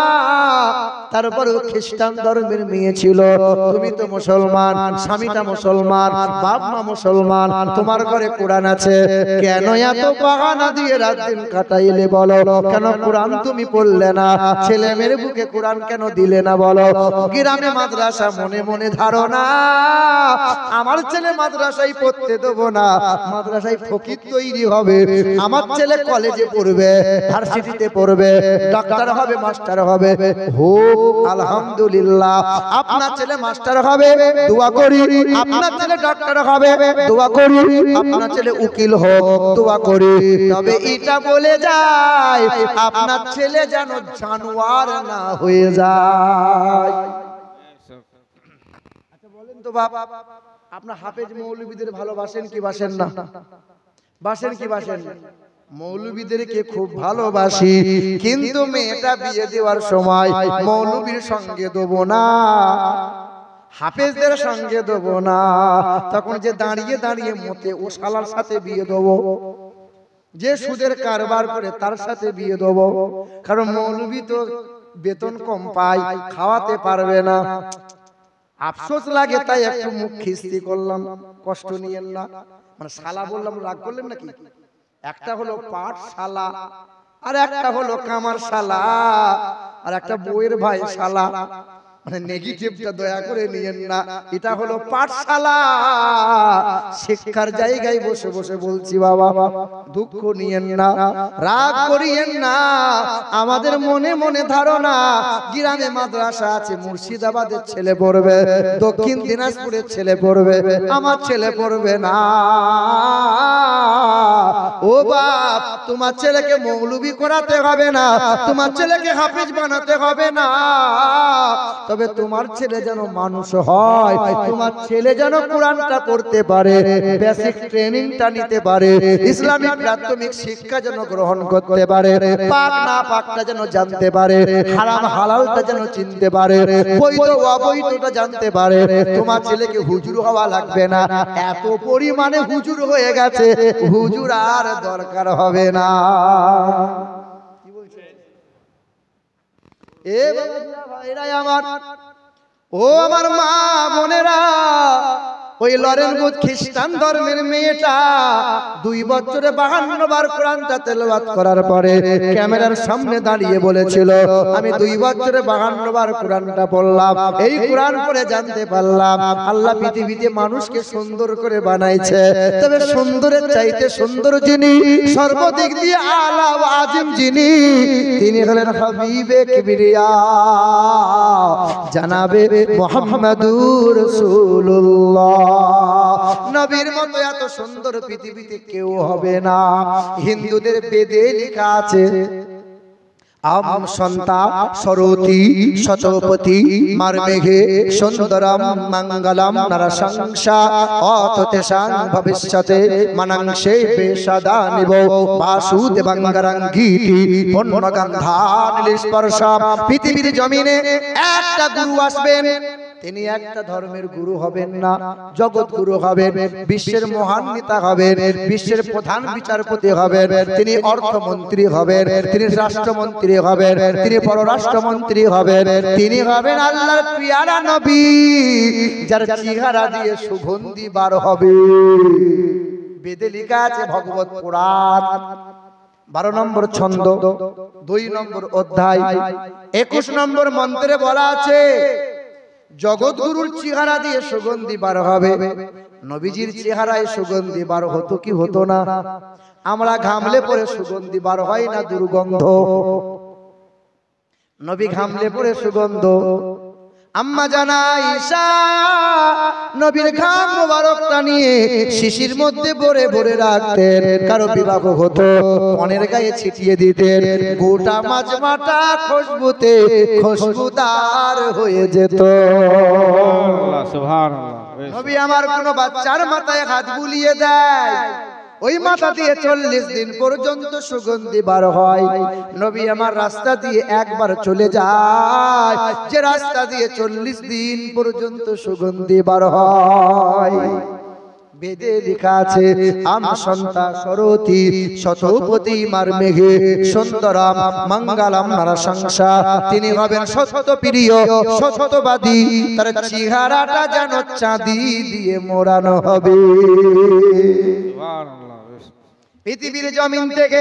তারপরে খ্রিস্টান ধর্মের মেয়ে ছিল, তুমি তো মুসলমান, স্বামীটা মুসলমান, বাপ মা মুসলমান, তোমার ঘরে কোরআন আছে, কেন এত বাহানা দিয়ে রাত দিন কাটাইলে বলো? কেন কোরআন তুমি পড়লে না? ছেলে মেয়ের বুকে কোরআন কেন দিলে না বলো? গ্রামে মাদ্রাসা, মনে মনে ধারণা আমার ছেলে মাদ্রাসায় পড়তে দেবো না, মাদ্রাসায় ফকির তৈরি হবে, আমার ছেলে কলেজে পড়বে, ভার্সিটিতে পড়বে, ডাক্তার হবে, মাস্টার হবে। হোক আলহামদুলিল্লাহ, আপনার ছেলে মাস্টার হবে, দোয়া করি। আপনার ছেলে ডাক্তার হবে, দোয়া করি। আপনার ছেলে উকিল হোক, দোয়া করি। তবে এটা বলে যায়, আপনার ছেলে যেন জানোয়ার না হয়ে যায়। আচ্ছা বলেন তো বাবা, আপনার হাফেজ মৌলবীদের ভালোবাসেন কি বাসেন না? বাসেন কি বাসেন না? মৌলবীদেরকে খুব ভালোবাসি, কিন্তু মেয়েটা বিয়ে দেওয়ার সময় মৌলবীর সঙ্গে দেবো না, হাফেজদের সঙ্গে দেবো না। তখন যে দাঁড়িয়ে দাঁড়িয়ে মতে ও শালার সাথে বিয়ে দেবো, যে সুদের কারবার করে তার সাথে বিয়ে দেবো, কারণ মৌলবি তো বেতন কম পায়, খাওয়াতে পারবে না। আফসোস লাগে, তাই একটু মুখ খিস্তি করলাম, কষ্ট নিয়েন না। মানে শালা বললাম, রাগ করলেন নাকি? একটা হলো পাঠশালা, আর একটা হলো কামার শালা, আর একটা বইয়ের ভাই শালা। মানে নেগেটিভটা দয়া করে নিয়েন না। এটা হলো পাঠশালা, শিক্ষার জায়গায় বসে বসে বলছি বাবা, দুঃখ নিয়েন না, রাগ করিয়েন না। আমাদের মনে মনে ধারণা গ্রামে মাদ্রাসা আছে, মুর্শিদাবাদের ছেলে পড়বে, দক্ষিণ দিনাজপুরের ছেলে পড়বে, আমার ছেলে পড়বে না। ও বাপ, তোমার ছেলেকে মৌলবি করাতে হবে না, তোমার ছেলেকে হাফিজ বানাতে হবে না, তবে তোমার ছেলে যেন মানুষ হয়, তোমার ছেলে যেন কোরআনটা পড়তে পারে, বেসিক ট্রেনিংটা নিতে পারে, ইসলামিক প্রাথমিক শিক্ষা যেন গ্রহণ করতে পারে, পাক না পাকটা যেন জানতে পারে, হারাম হালালটা যেন চিনতে পারে, বৈধ অবৈধটা জানতে পারে। তোমার ছেলেকে হুজুর হওয়া লাগবে না, এত পরিমাণে হুজুর হয়ে গেছে, হুজুর আর দরকার হবে না। এ বাবা ভাইরাই আমার, ও আমার মা বোনেরা, ওই লরেনগুড খ্রিস্টান ধর্মের মেয়েটা 2 বছরে 52 বার কোরআনটা তেলাওয়াত করার পরে ক্যামেরার সামনে দাঁড়িয়ে বলেছিল, আমি 2 বছরে 52 বার কোরআনটা পড়লাম। এই কোরআন পড়ে জানতে পারলাম আল্লাহ পৃথিবীতে মানুষকে সুন্দর করে বানাইছে, তবে সুন্দরের চাইতে সুন্দর যিনি, সর্বদিক দিয়ে আলা ও আজিম যিনি, তিনি হলেন হাবিবে কিবরিয়া জানাবে মুহাম্মাদুর রাসূলুল্লাহ। নবীর মতো এত সুন্দর পৃথিবীতে কেউ হবে না। হিন্দুদের বেদে লেখা আছে, আম সন্তা সরতি শতপতি মারমেঘে সুন্দরম মঙ্গলম নরসংসা অততেশাং ভবিষ্যতে মনংশে বেশদানিব বাসুদেবঙ্গরঙ্গীতি পুণ্যগন্ধানিল স্পর্শা। পৃথিবীর জমিনে একটা গুরু আসবেন, তিনি একটা ধর্মের গুরু হবেন না, জগৎ গুরু হবেন, বিশ্বের মহান নেতা হবেন, বিশ্বের প্রধান বিচারপতি হবেন, তিনি অর্থমন্ত্রী হবেন, তিনি রাষ্ট্রমন্ত্রী হবেন, তিনি পররাষ্ট্রমন্ত্রী হবেন, তিনি হবেন আল্লাহর পিয়ারা নবী, যার চেহারা দিয়ে সুগন্ধি বার হবে। বেদে লেখা আছে, ভগবত পুরাণ 12 নম্বর ছন্দ 2 নম্বর অধ্যায় 21 নম্বর মন্ত্রে বলা আছে, জগৎগুরুর চেহারা দিয়ে সুগন্ধি বার হবে। নবীজির চেহারায় সুগন্ধি বার হতো কি হতো না? আমরা ঘামলে পরে সুগন্ধি বার হয় না, দুর্গন্ধ। নবী ঘামলে পরে সুগন্ধ। আম্মা জানা ঈশা নবীর ঘাম মোবারকটা নিয়ে শিশির মধ্যে ভরে ভরে রাখতেন, কারো বিবাহ হতো কনের গায়ে ছিটিয়ে দিতেন, গোটা মাজমাটা খুশবুতে খুশবুদার হয়ে যেত। সুবহানাল্লাহ। নবী আমার কোনো বাচ্চার মাথায় হাত বুলিয়ে দেয়, ওই মাথা দিয়ে 40 দিন পর্যন্ত সুগন্ধি বার হয়। নবী আমার রাস্তা দিয়ে একবার চলে যায়, যে রাস্তা দিয়ে 40 দিন পর্যন্ত সুগন্ধি বার হয়। বেদে লেখা আছে, আম সন্তা সরতি শতপতি মারমেঘে সুন্দরম মঙ্গলম নরসংসা। তিনি হবেন সত্য প্রিয় সত্যবাদী, তার চেহারাটা যেন চাঁদি দিয়ে মোড়ানো হবে। পৃথিবীর জমিন থেকে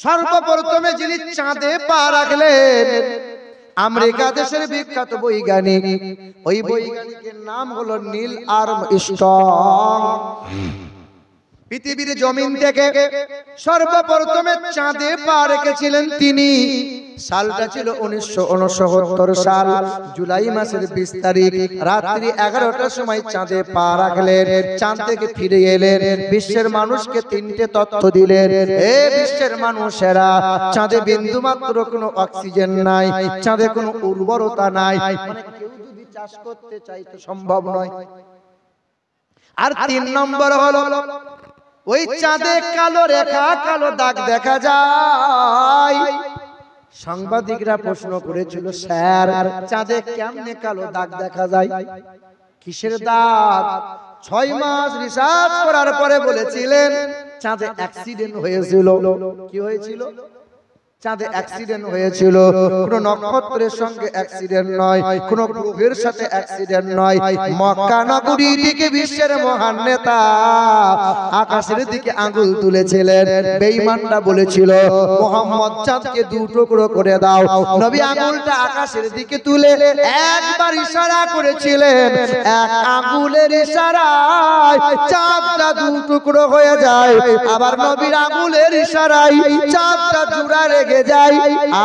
সর্বপ্রথমে যিনি চাঁদে পা রাখলেন, আমেরিকা দেশের বিখ্যাত বৈজ্ঞানিক, ওই বৈজ্ঞানিকের নাম হলো নীল আর্মস্ট্রং। পৃথিবীর জমিন থেকে সর্বপ্রথমে চাঁদে পা রেখেছিলেন তিনি। সালটা ছিল 1969 সাল, জুলাই মাসের 20 তারিখ রাত্রি 11টার সময় চাঁদে পা রাখলেন। চাঁদ থেকে ফিরে এলেন, বিশ্বের মানুষকে 3টে তথ্য দিলেন। এ বিশ্বের মানুষেরা, চাঁদে বিন্দু মাত্র কোনো অক্সিজেন নাই, চাঁদে কোনো উর্বরতা নাই, মানে কেউ যদি চাষ করতে চায় তো সম্ভব নয়। আর 3 নম্বর হলো, ওই চাঁদে কালো রেখা কালো দাগ দেখা যায়। সাংবাদিকরা প্রশ্ন করেছিল, স্যার চাঁদে কেমনে কালো দাগ দেখা যায়? কিসের দাগ? 6 মাস রিসার্চ করার পরে বলেছিলেন চাঁদে অ্যাক্সিডেন্ট হয়েছিল। কি হয়েছিল? চাঁদে অ্যাক্সিডেন্ট হয়েছিল। কোন নক্ষত্রের সঙ্গে অ্যাক্সিডেন্ট নয়, কোন গ্রহের সাথে অ্যাক্সিডেন্ট নয়। মক্কা নগরী থেকে বিশ্বের মহান নেতা আকাশের দিকে আঙ্গুল তুলেছিলেন। বেঈমানরা বলেছিল মুহাম্মদ চাঁদকে 2 টুকরো করে দাও। নবী আঙ্গুলটা আকাশের দিকে তুলে একবার ইশারা করেছিলেন, এক আঙ্গুলের ইশারায় চাঁদটা 2 টুকরো হয়ে যায়। আবার নবীর আঙ্গুলের ইশারায় চাঁদটা জোড়া লেগে যায়।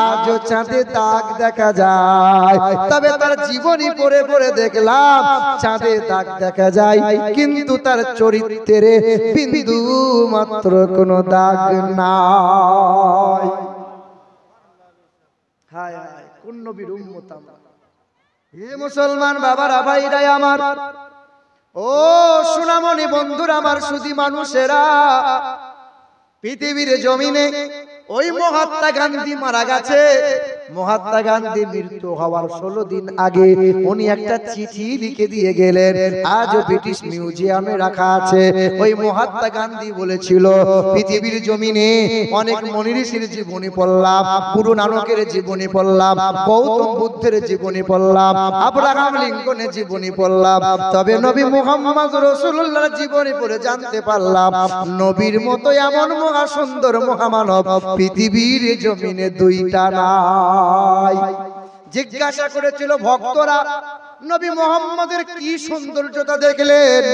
আজও চাঁদে দাগ দেখা যায়, তবে তার জীবনী পড়ে পড়ে দেখলাম চাঁদে দাগ দেখা যায়, কিন্তু তার চরিত্রে বিন্দু মাত্র কোনো দাগ নাই। হায় হায়, কোন নবীর উম্মত আমরা। হে মুসলমান বাবারা, ভাইরাই আমার, ও সোনামণি বন্ধুরা আমার, শুধু মানুষেরা, পৃথিবীর জমিনে ওই মহাত্মা গান্ধী মারা গেছে। মহাত্মা গান্ধী মৃত্যু হওয়ার 16 দিন আগে উনি একটা চিঠি লিখে দিয়ে গেলেন, আজও ব্রিটিশ মিউজিয়ামে রাখা আছে। ওই মহাত্মা গান্ধী বলেছিল, পৃথিবীর জমিনে অনেক মুনি ঋষির জীবনী পড়লাম, গুরু নানকের জীবনী পড়লাম, গৌতম বুদ্ধের জীবনী পড়লাম, আব্রাহাম লিঙ্কনের জীবনী পড়লাম, তবে নবী মুহাম্মদ রাসূলুল্লাহর জীবনী পড়ে জানতে পারলাম নবীর মতো এমন মহা সুন্দর মহামানব পৃথিবীর জমিনে 2টা নাই। জিজ্ঞাসা করেছিল ভক্তরা, নবী মুহাম্মদের কি সৌন্দর্যতা দেখলেন?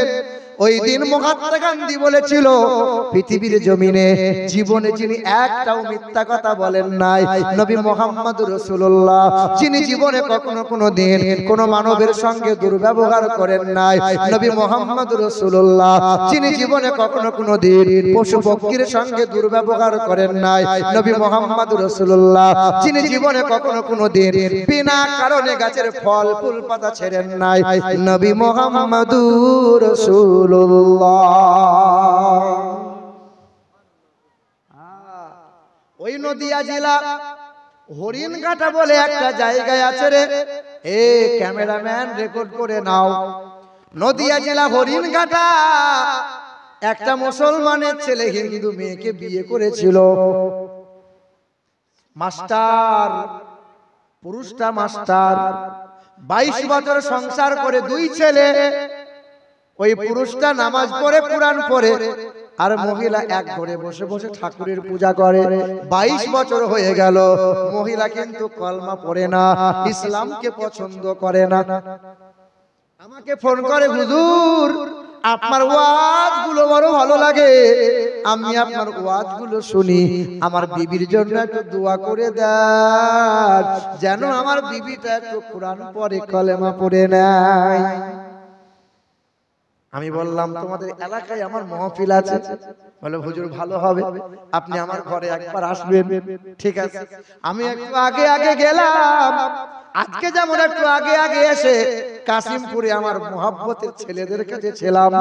ওই দিন মহাত্মা গান্ধী বলেছিল, পৃথিবীর জমিনে জীবনে যিনি একটাও মিথ্যা কথা বলেন নাই, নবী মুহাম্মদ রাসূলুল্লাহ, যিনি জীবনে কখনো কোনো দিন কোনো মানবের সঙ্গে দুর্ব্যবহার করেন নাই, নবী মুহাম্মদ রাসূলুল্লাহ, যিনি জীবনে কখনো কোনো দিন পশু পক্ষীর সঙ্গে দুর্ব্যবহার করেন নাই, নবী মুহাম্মদ রাসূলুল্লাহ, যিনি জীবনে কখনো কোনো দিন বিনা কারণে গাছের ফল ফুল পাতা ছেড়েন নাই, নবী মুহাম্মদুর রাসূলুল্লাহ। ওই নদিয়া জেলা হরিণঘাটা বলে একটা জায়গায় আছে রে, এ ক্যামেরাম্যান রেকর্ড করে নাও। নদিয়া জেলা হরিণঘাটা একটা মুসলমানের ছেলে হিন্দু মেয়েকে বিয়ে করেছিল। মাস্টার, পুরুষটা মাস্টার, 22 বছর সংসার করে 2 ছেলে। ওই পুরুষটা নামাজ পড়ে, কুরআন পড়ে, আর মহিলা এক ঘরে বসে বসে ঠাকুরের পূজা করে। 22 বছর হয়ে গেল, মহিলা কিন্তু কলমা পড়ে না, ইসলামকে পছন্দ করে না। আমাকে ফোন করে, হুজুর আপনার ওয়াজগুলো বড় ভালো লাগে, আমি আপনার ওয়াজগুলো শুনি, আমার বিবির জন্য একটু দোয়া করে দেন, যেন আমার বিবিটা একটু কুরআন পড়ে, কলেমা পড়ে নেয়। আমি বললাম, তোমাদের এলাকায় আমার মাহফিল আছে? বলে, হুজুর ভালো হবে, আপনি আমার ঘরে একবার আসবেন। ঠিক আছে। আমি একটু আগে আগে গেলাম। আজকে যেমন একটু আগে আগে এসে কাশিমপুরে আমার মোহাব্বতের ছেলেদের কাছে ছিলাম।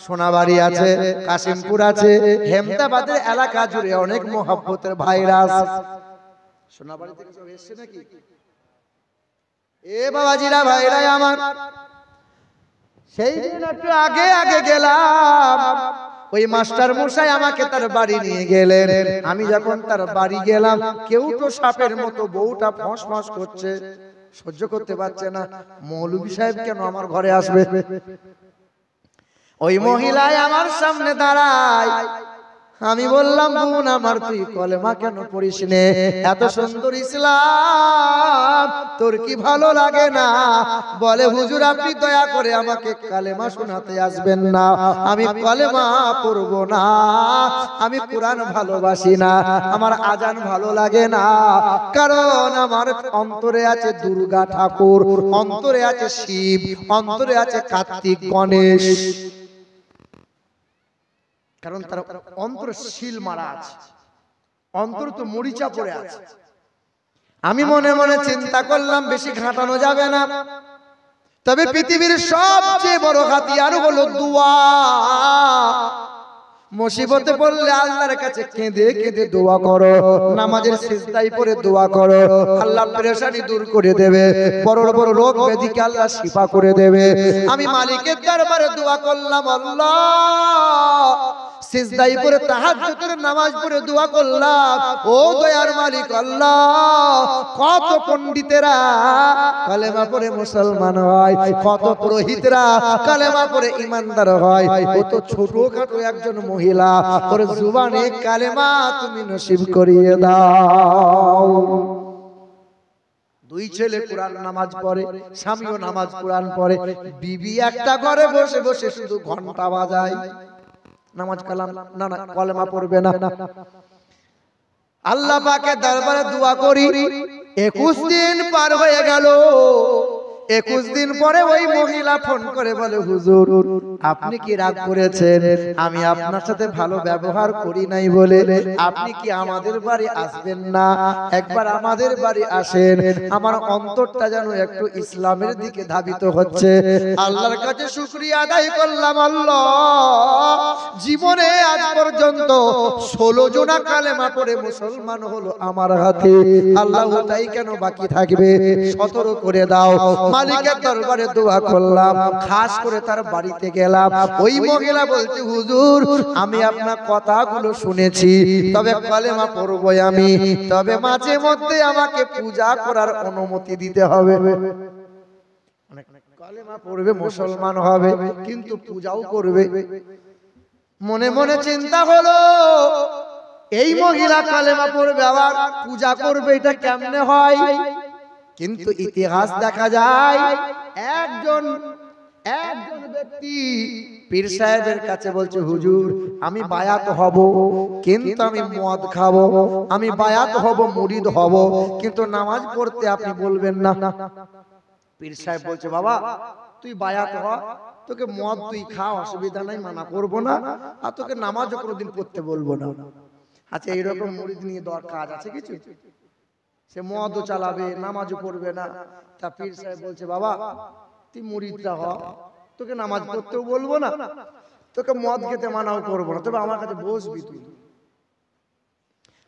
সোনাবাড়ি আছে, কাশিমপুর আছে, হেমদাবাদের এলাকা জুড়ে অনেক মোহাব্বতের ভাইরা আছে। সোনাবাড়ি থেকে সব এসছে নাকি? এ বাবাজিরা, ভাইরা আমার, সেই দিন একটু আগে আগে গেলাম। ওই মাস্টার মশাই আমাকে তার বাড়ি নিয়ে গেলেন। আমি যখন তার বাড়ি গেলাম, কেউ তো সাপের মতো বউটা ফস ফস করছে, সহ্য করতে পারছে না। মৌলভী সাহেব কেন আমার ঘরে আসবে? ওই মহিলায় আমার সামনে দাঁড়ায়। আমি বললাম, বোন আমার, তুই কলেমা কেন পড়িস নে? এত সুন্দর ইসলাম, তোর কি ভালো লাগে না? বলে, হুজুর আপনি দয়া করে আমাকে কালেমা শোনাতে আসবেন না, আমি কলেমা পড়ব না, আমি কোরআন ভালোবাসি না, আমার আজান ভালো লাগে না, কারণ আমার অন্তরে আছে দুর্গা ঠাকুর, অন্তরে আছে শিব, অন্তরে আছে কার্তিক গণেশ, কারণ তার অন্তর শিল মারা আছে, অন্তর তো মরিচা পড়ে আছে। আমি মনে মনে চিন্তা করলাম, বেশি ঘাটানো যাবে না, তবে পৃথিবীর সবচেয়ে বড় হাতিয়ার হলো দোয়া। মুসিবতে পড়লে আল্লাহর কাছে কেঁদে কেঁদে দোয়া করো, নামাজের সিজদায় পড়ে দোয়া করো, আল্লাহ পেরেশানি দূর করে দেবে, বড় বড় রোগ ব্যাধিকে আল্লাহ শিফা করে দেবে। আমি মালিকের দরবারে দোয়া করলাম, আল্লাহ সিজদায় পড়ে তাহাজ্জুদের নামাজ পড়ে দোয়া করলাম, ও দয়ার মালিক আল্লাহ, কত পণ্ডিতেরা কালেমা পড়ে মুসলমান হয়, কত পুরোহিতরা কালেমা পড়ে ইমানদার হয়, ও তো ছোটখাটো একজন মহিলা, ওর জুবানে কালেমা তুমি নসিব করিয়ে দাও। দুই ছেলে কোরআন নামাজ পড়ে, স্বামীও নামাজ কোরআন পড়ে, বিবি একটা ঘরে বসে বসে শুধু ঘন্টা বাজায়, নামাজ কালাম না না কলেমা পড়বে না। আল্লাহ পাকের দরবারে দোয়া করি, 21 দিন পার হয়ে গেল। 21 দিন পরে ওই মহিলা ফোন করে বলে, হুজুর আপনি কি রাগ করেছেন? আমি আপনার সাথে ভালো ব্যবহার করি নাই বলে আপনি কি আমাদের বাড়ি আসবেন না? একবার আমাদের বাড়ি আসেন, আমার অন্তরটা যেন একটু ইসলামের দিকে ধাবিত হচ্ছে। আল্লাহর কাছে শুকরিয়া আদায় করলাম, আল্লাহ জীবনে আজ পর্যন্ত 16 জনা কালেমা পড়ে মুসলমান হলো আমার হাতে, আল্লাহ ওটাই কেন বাকি থাকবে? 17 করে দাও। মালিকের দরবারে দোয়া করলাম, খাস করে তার বাড়িতে গেলাম। ওই মহিলা বলছে, হুজুর আমি আপনার কথাগুলো শুনেছি, তবে কালেমা পড়বো আমি, তবে মাঝে মধ্যে আমাকে পূজা করার অনুমতি দিতে হবে। কালেমা পড়বে, মুসলমান হবে, কিন্তু পূজাও করবে। মনে মনে চিন্তা হলো, এই মহিলা কালেমা পড়বে আবার পূজা করবে, এটা কেমনে হয়? কিন্তু ইতিহাস দেখা যায়, একজন ব্যক্তি পীর সাহেবের কাছে বলছে, হুজুর আমি বায়াত হব, কিন্তু আমি মদ খাবো, আমি বায়াত হব, মুরিদ হব, কিন্তু নামাজ পড়তে আপনি বলবেন না। পীর সাহেব বলছে, বাবা তুই বায়াত হ, তোকে মদ তুই খা, অসুবিধা নাই, মানা করবো না, আর তোকে নামাজও কোনোদিন পড়তে বলবো না। আচ্ছা এইরকম মুরিদ নিয়ে কাজ আছে কিছু? সে মদও চালাবে, নামাজও পড়বে না। তা পীর সাহেব বলছে, বাবা তুই মুরিদটা হ, তোকে নামাজ পড়তেও বলবো না, তোকে মদ খেতে মানাও করবো না, তবে আমার কাছে বসবি তুই।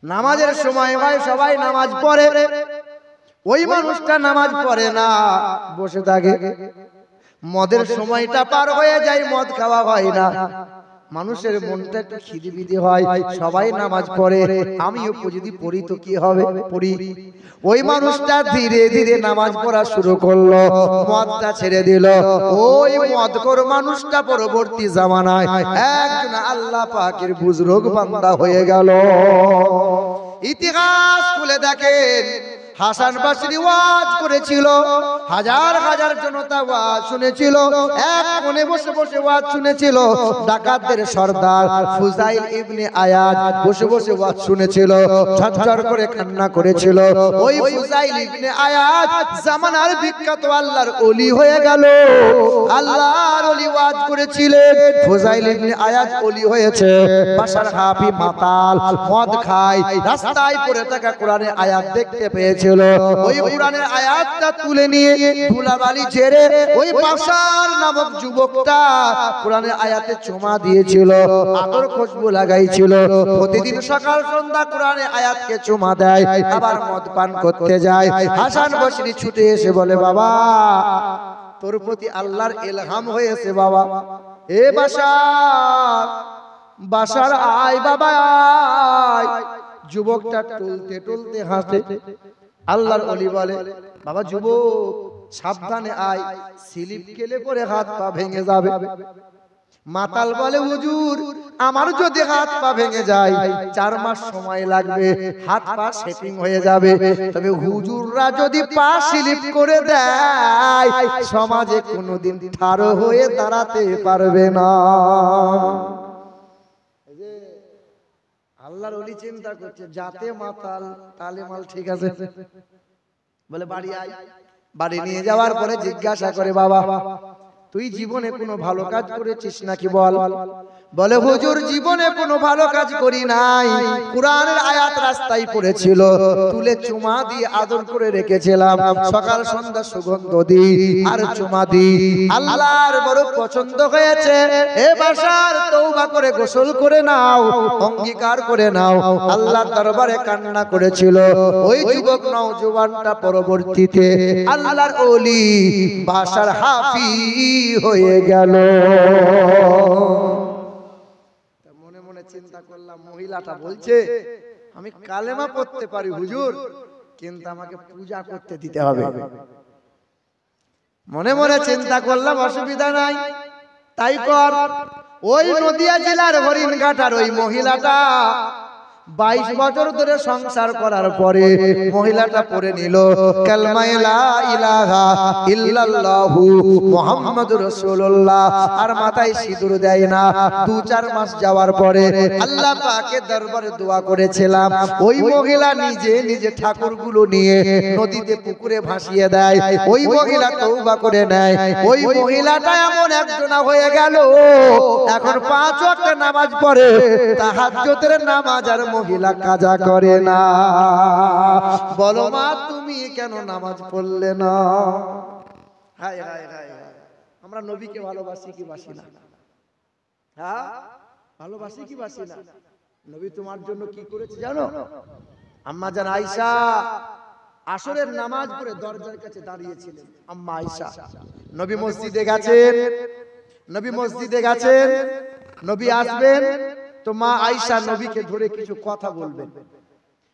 নামাজের সময় হয়, সবাই নামাজ পড়ে, ওই মানুষটা নামাজ পড়ে না, বসে থাকে। মদের সময়টা পার হয়ে যায়, মদ খাওয়া হয় না। মানুষের মনটা একটু খিদিবিদি হয়, সবাই নামাজ পড়ে, আমিও যদি পড়ি তো কি হবে, পড়ি। ওই মানুষটা ধীরে ধীরে নামাজ পড়া শুরু করলো, মদটা ছেড়ে দিল। ওই মদখোর মানুষটা পরবর্তী জামানায় একজন আল্লাহ পাকের বুজরুগ বান্দা হয়ে গেল। ইতিহাস খুলে দেখেন, হাসান বসরি ওয়াজ করেছিল, হাজার হাজার জনতা ওয়াজ শুনেছিল, এক কোণে বসে বসে ওয়াজ শুনেছিল। ডাকাতদের সর্দার ফুজাইল ইবনে আয়াদ বসে বসে ওয়াজ শুনেছিল, ঝরঝর করে কান্না করেছিল। ওই ফুজাইল ইবনে আয়াদ জামানার বিখ্যাত আল্লাহর ওলি হয়ে গেল। আল্লাহর ওলি ওয়াজ করেছিলেন, ফুজাইল ইবনে আয়াদ ওলি হয়েছে। বাশার হাফি মাতাল, মদ খায়, রাস্তায় পড়ে থাকা কোরআনের আয়াত দেখতে পেয়েছে। ওই কোরআনের আয়াতটা তুলে নিয়ে ধুলাবালি ঝেড়ে ওই বাশার নামক যুবকটা কোরআনের আয়াতে চুমা দিয়েছিল, আতর খুশবু লাগাইছিল। প্রতিদিন সকাল সন্ধ্যা কোরআনের আয়াতকে চুমা দেয়, আবার মদ পান করতে যায়। হাসান বসরি ছুটে এসে বলে, বাবা তোর প্রতি আল্লাহর ইলহাম হয়েছে বাবা, এ বাশার, বাশার আয় বাবা আয়। যুবকটা টলতে টলতে হাসে। আল্লাহর ওলি বলে, বাবা যুবক সাবধানে আয়, স্লিপ খেলে পরে হাত পা ভেঙে যাবে। মাতাল বলে, হুজুর আমার যদি হাত পা ভেঙে যায় 4 মাস সময় লাগবে, হাত পা সেটিং হয়ে যাবে। তবে হুজুররা যদি পা স্লিপ করে দেয়, সমাজে কোনোদিন ঠাড়ো হয়ে দাঁড়াতে পারবে না। আল্লাহর ওলি চিন্তা করছে, যাতে মাতাল তালে মাল ঠিক আছে। বলে বাড়ি আয়। বাড়ি নিয়ে যাওয়ার পরে জিজ্ঞাসা করে, বাবা তুই জীবনে কোনো ভালো কাজ করেছিস নাকি বল। বলে হুজুর জীবনে কোনো ভালো কাজ করি নাই, কুরআনের আয়াত রাস্তায় পড়েছিল, তুলে চুমা দিয়ে আদর করে রেখেছিলাম, সকাল সন্ধ্যা সুগন্ধ দিই আর চুমা দিই, আল্লাহর বড় পছন্দ হয়েছে। এ বাশার তওবা করে গোসল করে নাও, অঙ্গীকার করে নাও। আল্লাহর দরবারে কান্না করেছিল ওই যুবক নওজোয়ানটা, পরবর্তীতে আল্লাহর ওলি বাশার হাফি হয়ে গেল। মনে মনে চিন্তা করলাম, মহিলাটা বলছে আমি কালেমা পড়তে পারি হুজুর, কিন্তু আমাকে পূজা করতে দিতে হবে। মনে মনে চিন্তা করলাম অসুবিধা নাই, তাই কর। ওই নদিয়া জেলার হরিণঘাটার ওই মহিলাটা 22 বছর ধরে সংসার করার পরে মহিলাটা পড়ে নিল কালমা লা ইলাহা ইল্লাল্লাহু মুহাম্মাদুর রাসূলুল্লাহ, আর মাথায় সিঁদুর দেয় না। 2-4 মাস যাওয়ার পরে আল্লাহ পাকের দরবারে দোয়া করেছিলাম, ওই মহিলা নিজে নিজে ঠাকুরগুলো নিয়ে নদীতে পুকুরে ভাসিয়ে দেয়। ওই মহিলা তওবা করে নেয়। ওই মহিলাটা এমন একজনা হয়ে গেল, এখন 5 ওয়াক্ত নামাজ পড়ে, তাহাজ্জুদের নামাজ আর মহিলা কাজা করে না। বলো মা তুমি কেন নামাজ পড়লে না? হায় হায় হায়, আমরা নবীকে ভালোবাসি কি বাসি না? হ্যাঁ ভালোবাসি কি বাসি না? নবী তোমার জন্য কি করেছে জানো? আম্মা জান আয়েশা আসরের নামাজ পড়ে দরজার কাছে দাঁড়িয়েছিলেন। আম্মা আয়েশা নবী মসজিদে গেছেন, নবী মসজিদে গেছেন, নবী আসবেন তো মা আয়েশা নবীকে ধরে কিছু কথা বলবেন।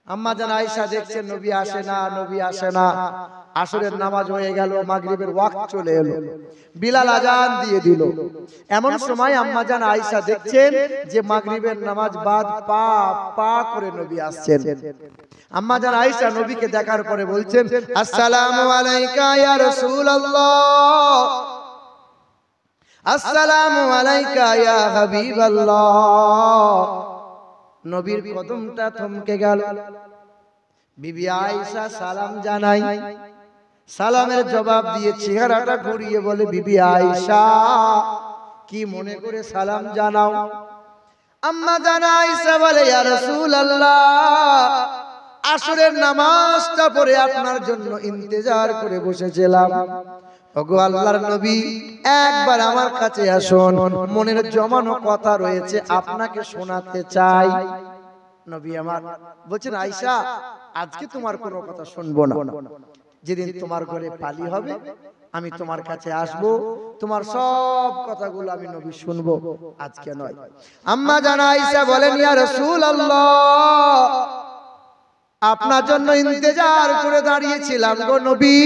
আম্মা জান আয়েশা দেখছেন নবী আসে না, নবী আসে না। আসরের নামাজ হয়ে গেল, মাগরিবের ওয়াক্ত চলে এলো, বিলাল আজান দিয়ে দিল। এমন সময় আম্মা জান আয়েশা দেখছেন যে মাগরিবের নামাজ বাদ পা পা করে নবী আসছেন। আম্মা জান আয়েশা নবীকে দেখার পরে বলছেন আসসালামু আলাইকা ইয়া রাসূলুল্লাহ, আসসালামু আলাইকা ইয়া হাবিবাল্লাহ। নবীর কদমটা থমকে গেল। বিবি আয়েশা সালাম জানাই, সালামের জবাব দিয়ে চেহারাটা ঘুরিয়ে বলে বিবি আয়েশা কি মনে করে সালাম জানাও? আম্মা জান আয়েশা বলে ইয়া রাসূলুল্লাহ, আসরের নামাজটা পড়ে আপনার জন্য ইন্তজার করে বসেছিলাম। ওগো আল্লাহর নবী একবার আমার কাছে আসুন, মনের জমানো কথা রয়েছে আপনাকে শোনাতে চাই। নবী আমার বলছেন আয়েশা আজকে তোমার কোনো কথা শুনবো না, যেদিন তোমার ঘরে পালি হবে আমি তোমার কাছে আসব, তোমার সব কথাগুলো আমি নবী শুনবো, আজকে নয়। আম্মা জান আয়েশা বলেন ইয়া রাসূলুল্লাহ, আপনার জন্য ইন্তজার করে দাঁড়িয়েছিলাম গো নবী,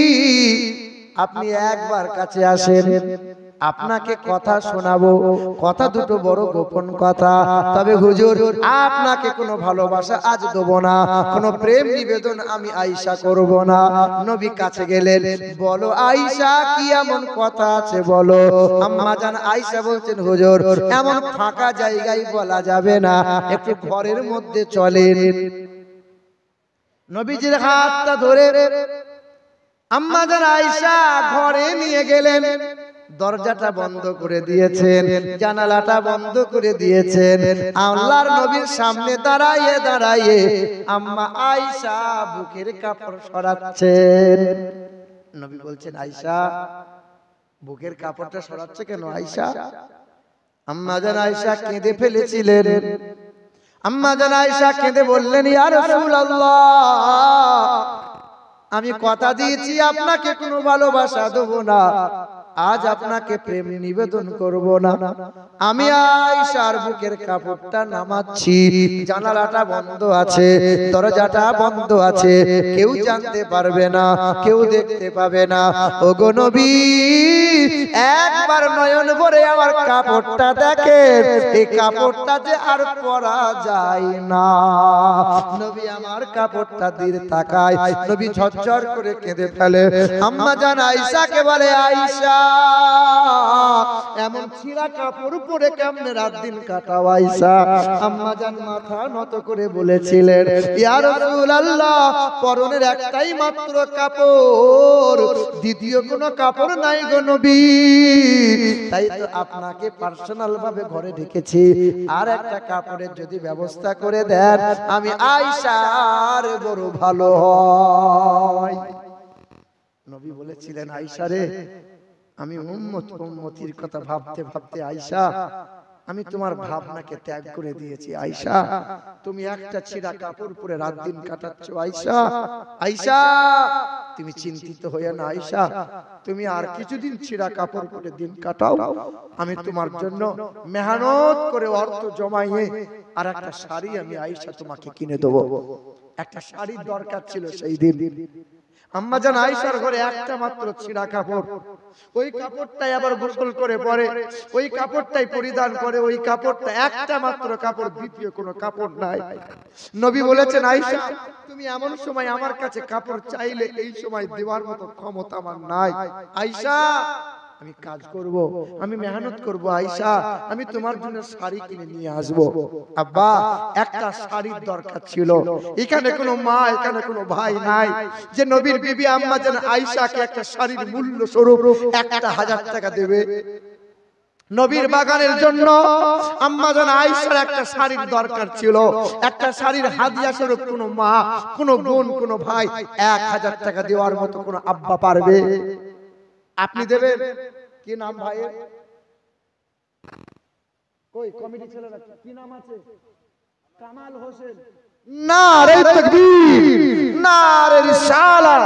আপনি একবার কাছে আসেন, আপনাকে কথা শোনাবো। কথা দুটো বড় গোপন কথা, তবে হুজুর আপনাকে কোনো ভালোবাসা আজ দেব না, কোনো প্রেম নিবেদন আমি আয়েশা করব না। নবী কাছে গেলেন, বলো আয়েশা কি এমন কথা আছে বলো। আম্মা জান আয়েশা বলছেন হুজুর এমন ফাঁকা জায়গায় বলা যাবে না, একটু ঘরের মধ্যে চলেন। নবীজির হাতটা ধরে আম্মা জান আয়েশা ঘরে নিয়ে গেলেন। দরজাটা বন্ধ করে দিয়েছেন, জানালাটা বন্ধ করে দিয়েছেন। আল্লাহর নবীর সামনে দাঁড়াইয়ে দাঁড়াইয়ে আম্মা আয়েশা বুকের কাপড় সরাচ্ছেন। নবী বলছেন আয়েশা বুকের কাপড়টা সরাচ্ছে কেন আয়েশা? আম্মা জান আয়েশা কেঁদে ফেলেছিলেন। আম্মা জান আয়েশা কেঁদে বললেন ইয়া রাসূলুল্লাহ, আমি কথা দিয়েছি আপনাকে কোনো ভালোবাসা দেব না, আজ আপনাকে প্রেম নিবেদন করব না। আমি আয়েশার বুকের কাপড়টা নামাচ্ছি, জানালাটা বন্ধ আছে, দরজাটা বন্ধ আছে, কেউ জানতে পারবে না, কেউ দেখতে পাবে না। ওগো নবী একবার নয়ন ভরে আমার কাপড়টা দেখেন, এই কাপড়টা যে আর পরা যায় না। নবী আমার কাপড়টা দিয়ে তাকায়, নবী ঝরঝর করে কেঁদে ফেলে। আম্মা জান আয়েশাকে বলে আয়েশা এমন ছিঁড়া কাপড় পরে কেমনে রাত দিন কাটাও আয়েশা? আম্মা জান মাথা নত করে বলেছিলেন ইয়া রাসূলুল্লাহ, পরনের একটাই মাত্র কাপড়, দ্বিতীয় কোনো কাপড় নাই গো নবী। নবী, তাই তো আপনাকে পার্সোনাল ভাবে ঘরে ডেকেছি। আর একটা কাপড়ের যদি ব্যবস্থা করে দেন আমি আয়েশার বড় ভালো হয়। নবী বলেছিলেন, আয়েশা রে, আমি উম্মতির কথা ভাবতে ভাবতে আয়েশা আমি তোমার ভাবনাকে ত্যাগ করে দিয়েছি। আয়েশা তুমি একটা ছিঁড়া কাপড় পরে রাত দিন কাটাচ্ছ। আয়েশা, আয়েশা তুমি চিন্তিত হয়ে না। আয়েশা তুমি আর কিছুদিন ছিঁড়া কাপড় পরে দিন কাটাও, আমি তোমার জন্য মেহনত করে অর্থ জমাইয়ে আর একটা শাড়ি আমি আয়েশা তোমাকে কিনে দেবো। একটা শাড়ির দরকার ছিল সেই দিন। আম্মা জান আয়েশার ঘরে একটা মাত্র ছিঁড়া কাপড়, ওই কাপড়টাই আবার গোসল করে পরে, ওই কাপড়টাই পরিধান করে, ওই কাপড়টা একটা মাত্র কাপড়, দ্বিতীয় কোনো কাপড় নাই। নবী বলেছেন, আয়েশা তুমি এমন সময় আমার কাছে কাপড় চাইলে এই সময় দেওয়ার মতো ক্ষমতা আমার নাই। আয়েশা আমি কাজ করব, আমি মেহনত করব। আয়েশা আমি তোমার জন্য শাড়ি কিনে নিয়ে আসব। আব্বা একটা শাড়ির দরকার ছিল। এখানে কোনো মা, এখানে কোনো ভাই নাই যে নবীর বিবি আম্মা জান আয়েশাকে একটা শাড়ির মূল্য স্বরূপ 1000 টাকা দেবে। নবীর বাগানের জন্য আম্মা জান আয়েশার একটা শাড়ির দরকার ছিল। একটা শাড়ির হাদিয়া স্বরূপ কোনো মা, কোনো বোন, কোনো ভাই 1000 টাকা দেওয়ার মতো কোনো আব্বা পারবে? আপনি দেবেন? কি নাম ভাইয়ের? কই কমিটি ছেলেরা কি নাম আছে? কামাল হোসেন। নারে তাকবীর, নারে রিসালাত।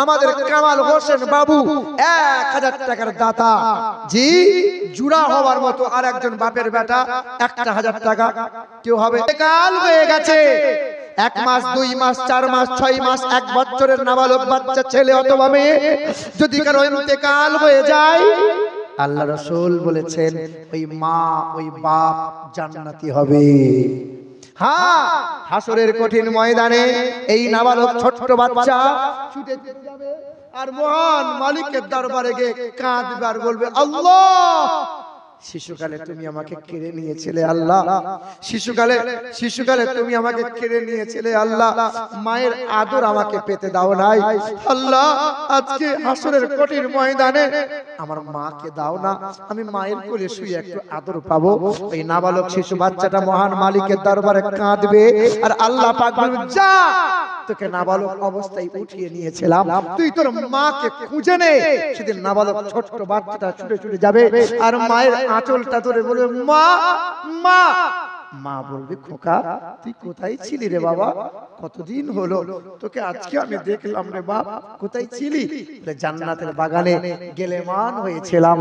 আমাদের কামাল হোসেন বাবু 1000 টাকার দাতা। জি জুড়া হওয়ার মতো আর একজন বাপের বেটা 1000 টাকা কেউ হবে? কাল হয়ে গেছে। 1 মাস 2 মাস 4 মাস 6 মাস 1 বছরের নাবালক বাচ্চা ছেলে অথবা মেয়ে যদি কারো ইন্তেকাল হয়ে যায়, আল্লাহ রাসূল বলেছেন ওই মা ওই বাপ জান্নাতি হবে। হ্যাঁ, হাসরের কঠিন ময়দানে এই নাবালক ছোট্ট বাচ্চা ছুটে যাবে আর মহান মালিকের দরবারে গিয়ে কাঁদবে আর বলবে, আল্লাহ শিশুকালে তুমি আমাকে কেড়ে নিয়েছিলে আল্লাহ, শিশুকালে তুমি আমাকে কেড়ে নিয়েছিলে আল্লাহ, মায়ের আদর আমাকে পেতে দাও নাই আল্লাহ, আজকে হাসরের কঠিন ময়দানে আমার মাকে দাও না, আমি মায়ের কোলে শুয়ে একটু আদর পাবো। এই নাবালক শিশু বাচ্চাটা মহান মালিকের দরবারে কাঁদবে আর আল্লাহ পাক বলবেন, যা তোকে নাবালক অবস্থায় উঠিয়ে নিয়েছিলাম, তুই তোর মাকে খুঁজে নে। সেদিন নাবালক ছোট্ট বাচ্চাটা ছুটে ছুটে যাবে আর মায়ের আঁচলটা ধরে বলবে, মা মা। মা বলবে, খোকা তুই কোথায় ছিলি রে বাবা, কতদিন হলো তোকে আজকে আমি দেখলাম রে বাপ, কোথায় ছিলি? জান্নাতের বাগানে গেলেমান হয়েছিলাম।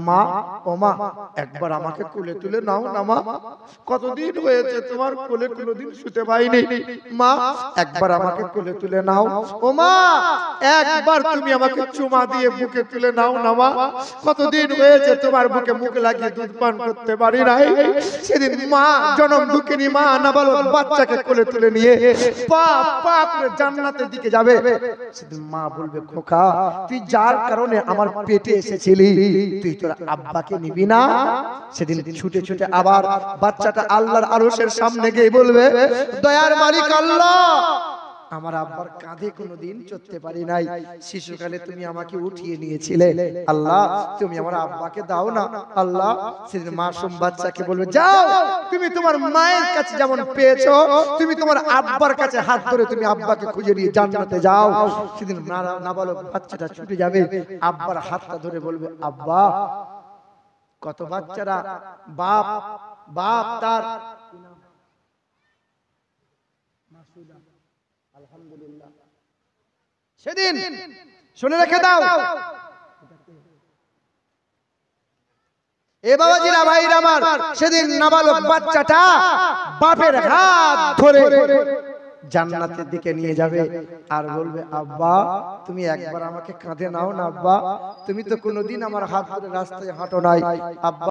মা ও মা একবার আমাকে কোলে তুলে নাও না মা, কতদিন হয়েছে তোমার কোলে কোনোদিন শুতে পাইনি, মা একবার আমাকে কোলে তুলে নাও। ও মা একবার তুমি আমাকে চুমা দিয়ে বুকে তুলে নাও না মা, কতদিন হয়েছে তোমার বুকে মুখ লাগিয়ে দুধ পান করতে পারি নাই। সেদিন মা জনম দুঃখিনী মা নাবালক বাচ্চাকে কোলে তুলে নিয়ে পা পা করে জান্নাতের দিকে যাবে। সেদিন মা বলবে, খোকা তুই যার কারণে আমার পেটে এসেছিলি তুই তোর আব্বাকে নিবি না? সেদিন ছুটে ছুটে আবার বাচ্চাটা আল্লাহর আরশের সামনে গিয়ে বলবে, দয়ার মালিক আল্লাহ, আমার আব্বার কাঁধে কোনোদিন চড়তে পারি নাই, শিশুকালে তুমি আমাকে উঠিয়ে নিয়েছিলে আল্লাহ, তুমি আমার আব্বাকে দাও না আল্লাহ। সেদিন মাসুম বাচ্চাকে বলবে, যাও তুমি তোমার মায়ের কাছে যেমন পেয়েছো তুমি তোমার আব্বার কাছে হাত ধরে তুমি আব্বাকে খুঁজে নিয়ে জান্নাতে যাও। সেদিন নাবালক বাচ্চাটা ছুটে যাবে, আব্বার হাতটা ধরে বলবে, আব্বা। কত বাচ্চারা বাপ বাপ তার আলহামদুলিল্লাহ। সেদিন শুনে রেখে দাও, এ বাবাজিরা ভাইরা আমার, সেদিন নাবালক বাচ্চাটা বাপের হাত ধরে জান্নাতের দিকে নিয়ে যাবে আর বলবে, আব্বা তুমি একবার আমাকে কাঁধে নাও না আব্বা, তুমি তো কোনোদিন আমার হাত ধরে রাস্তায় হাঁটো নাই আব্বা।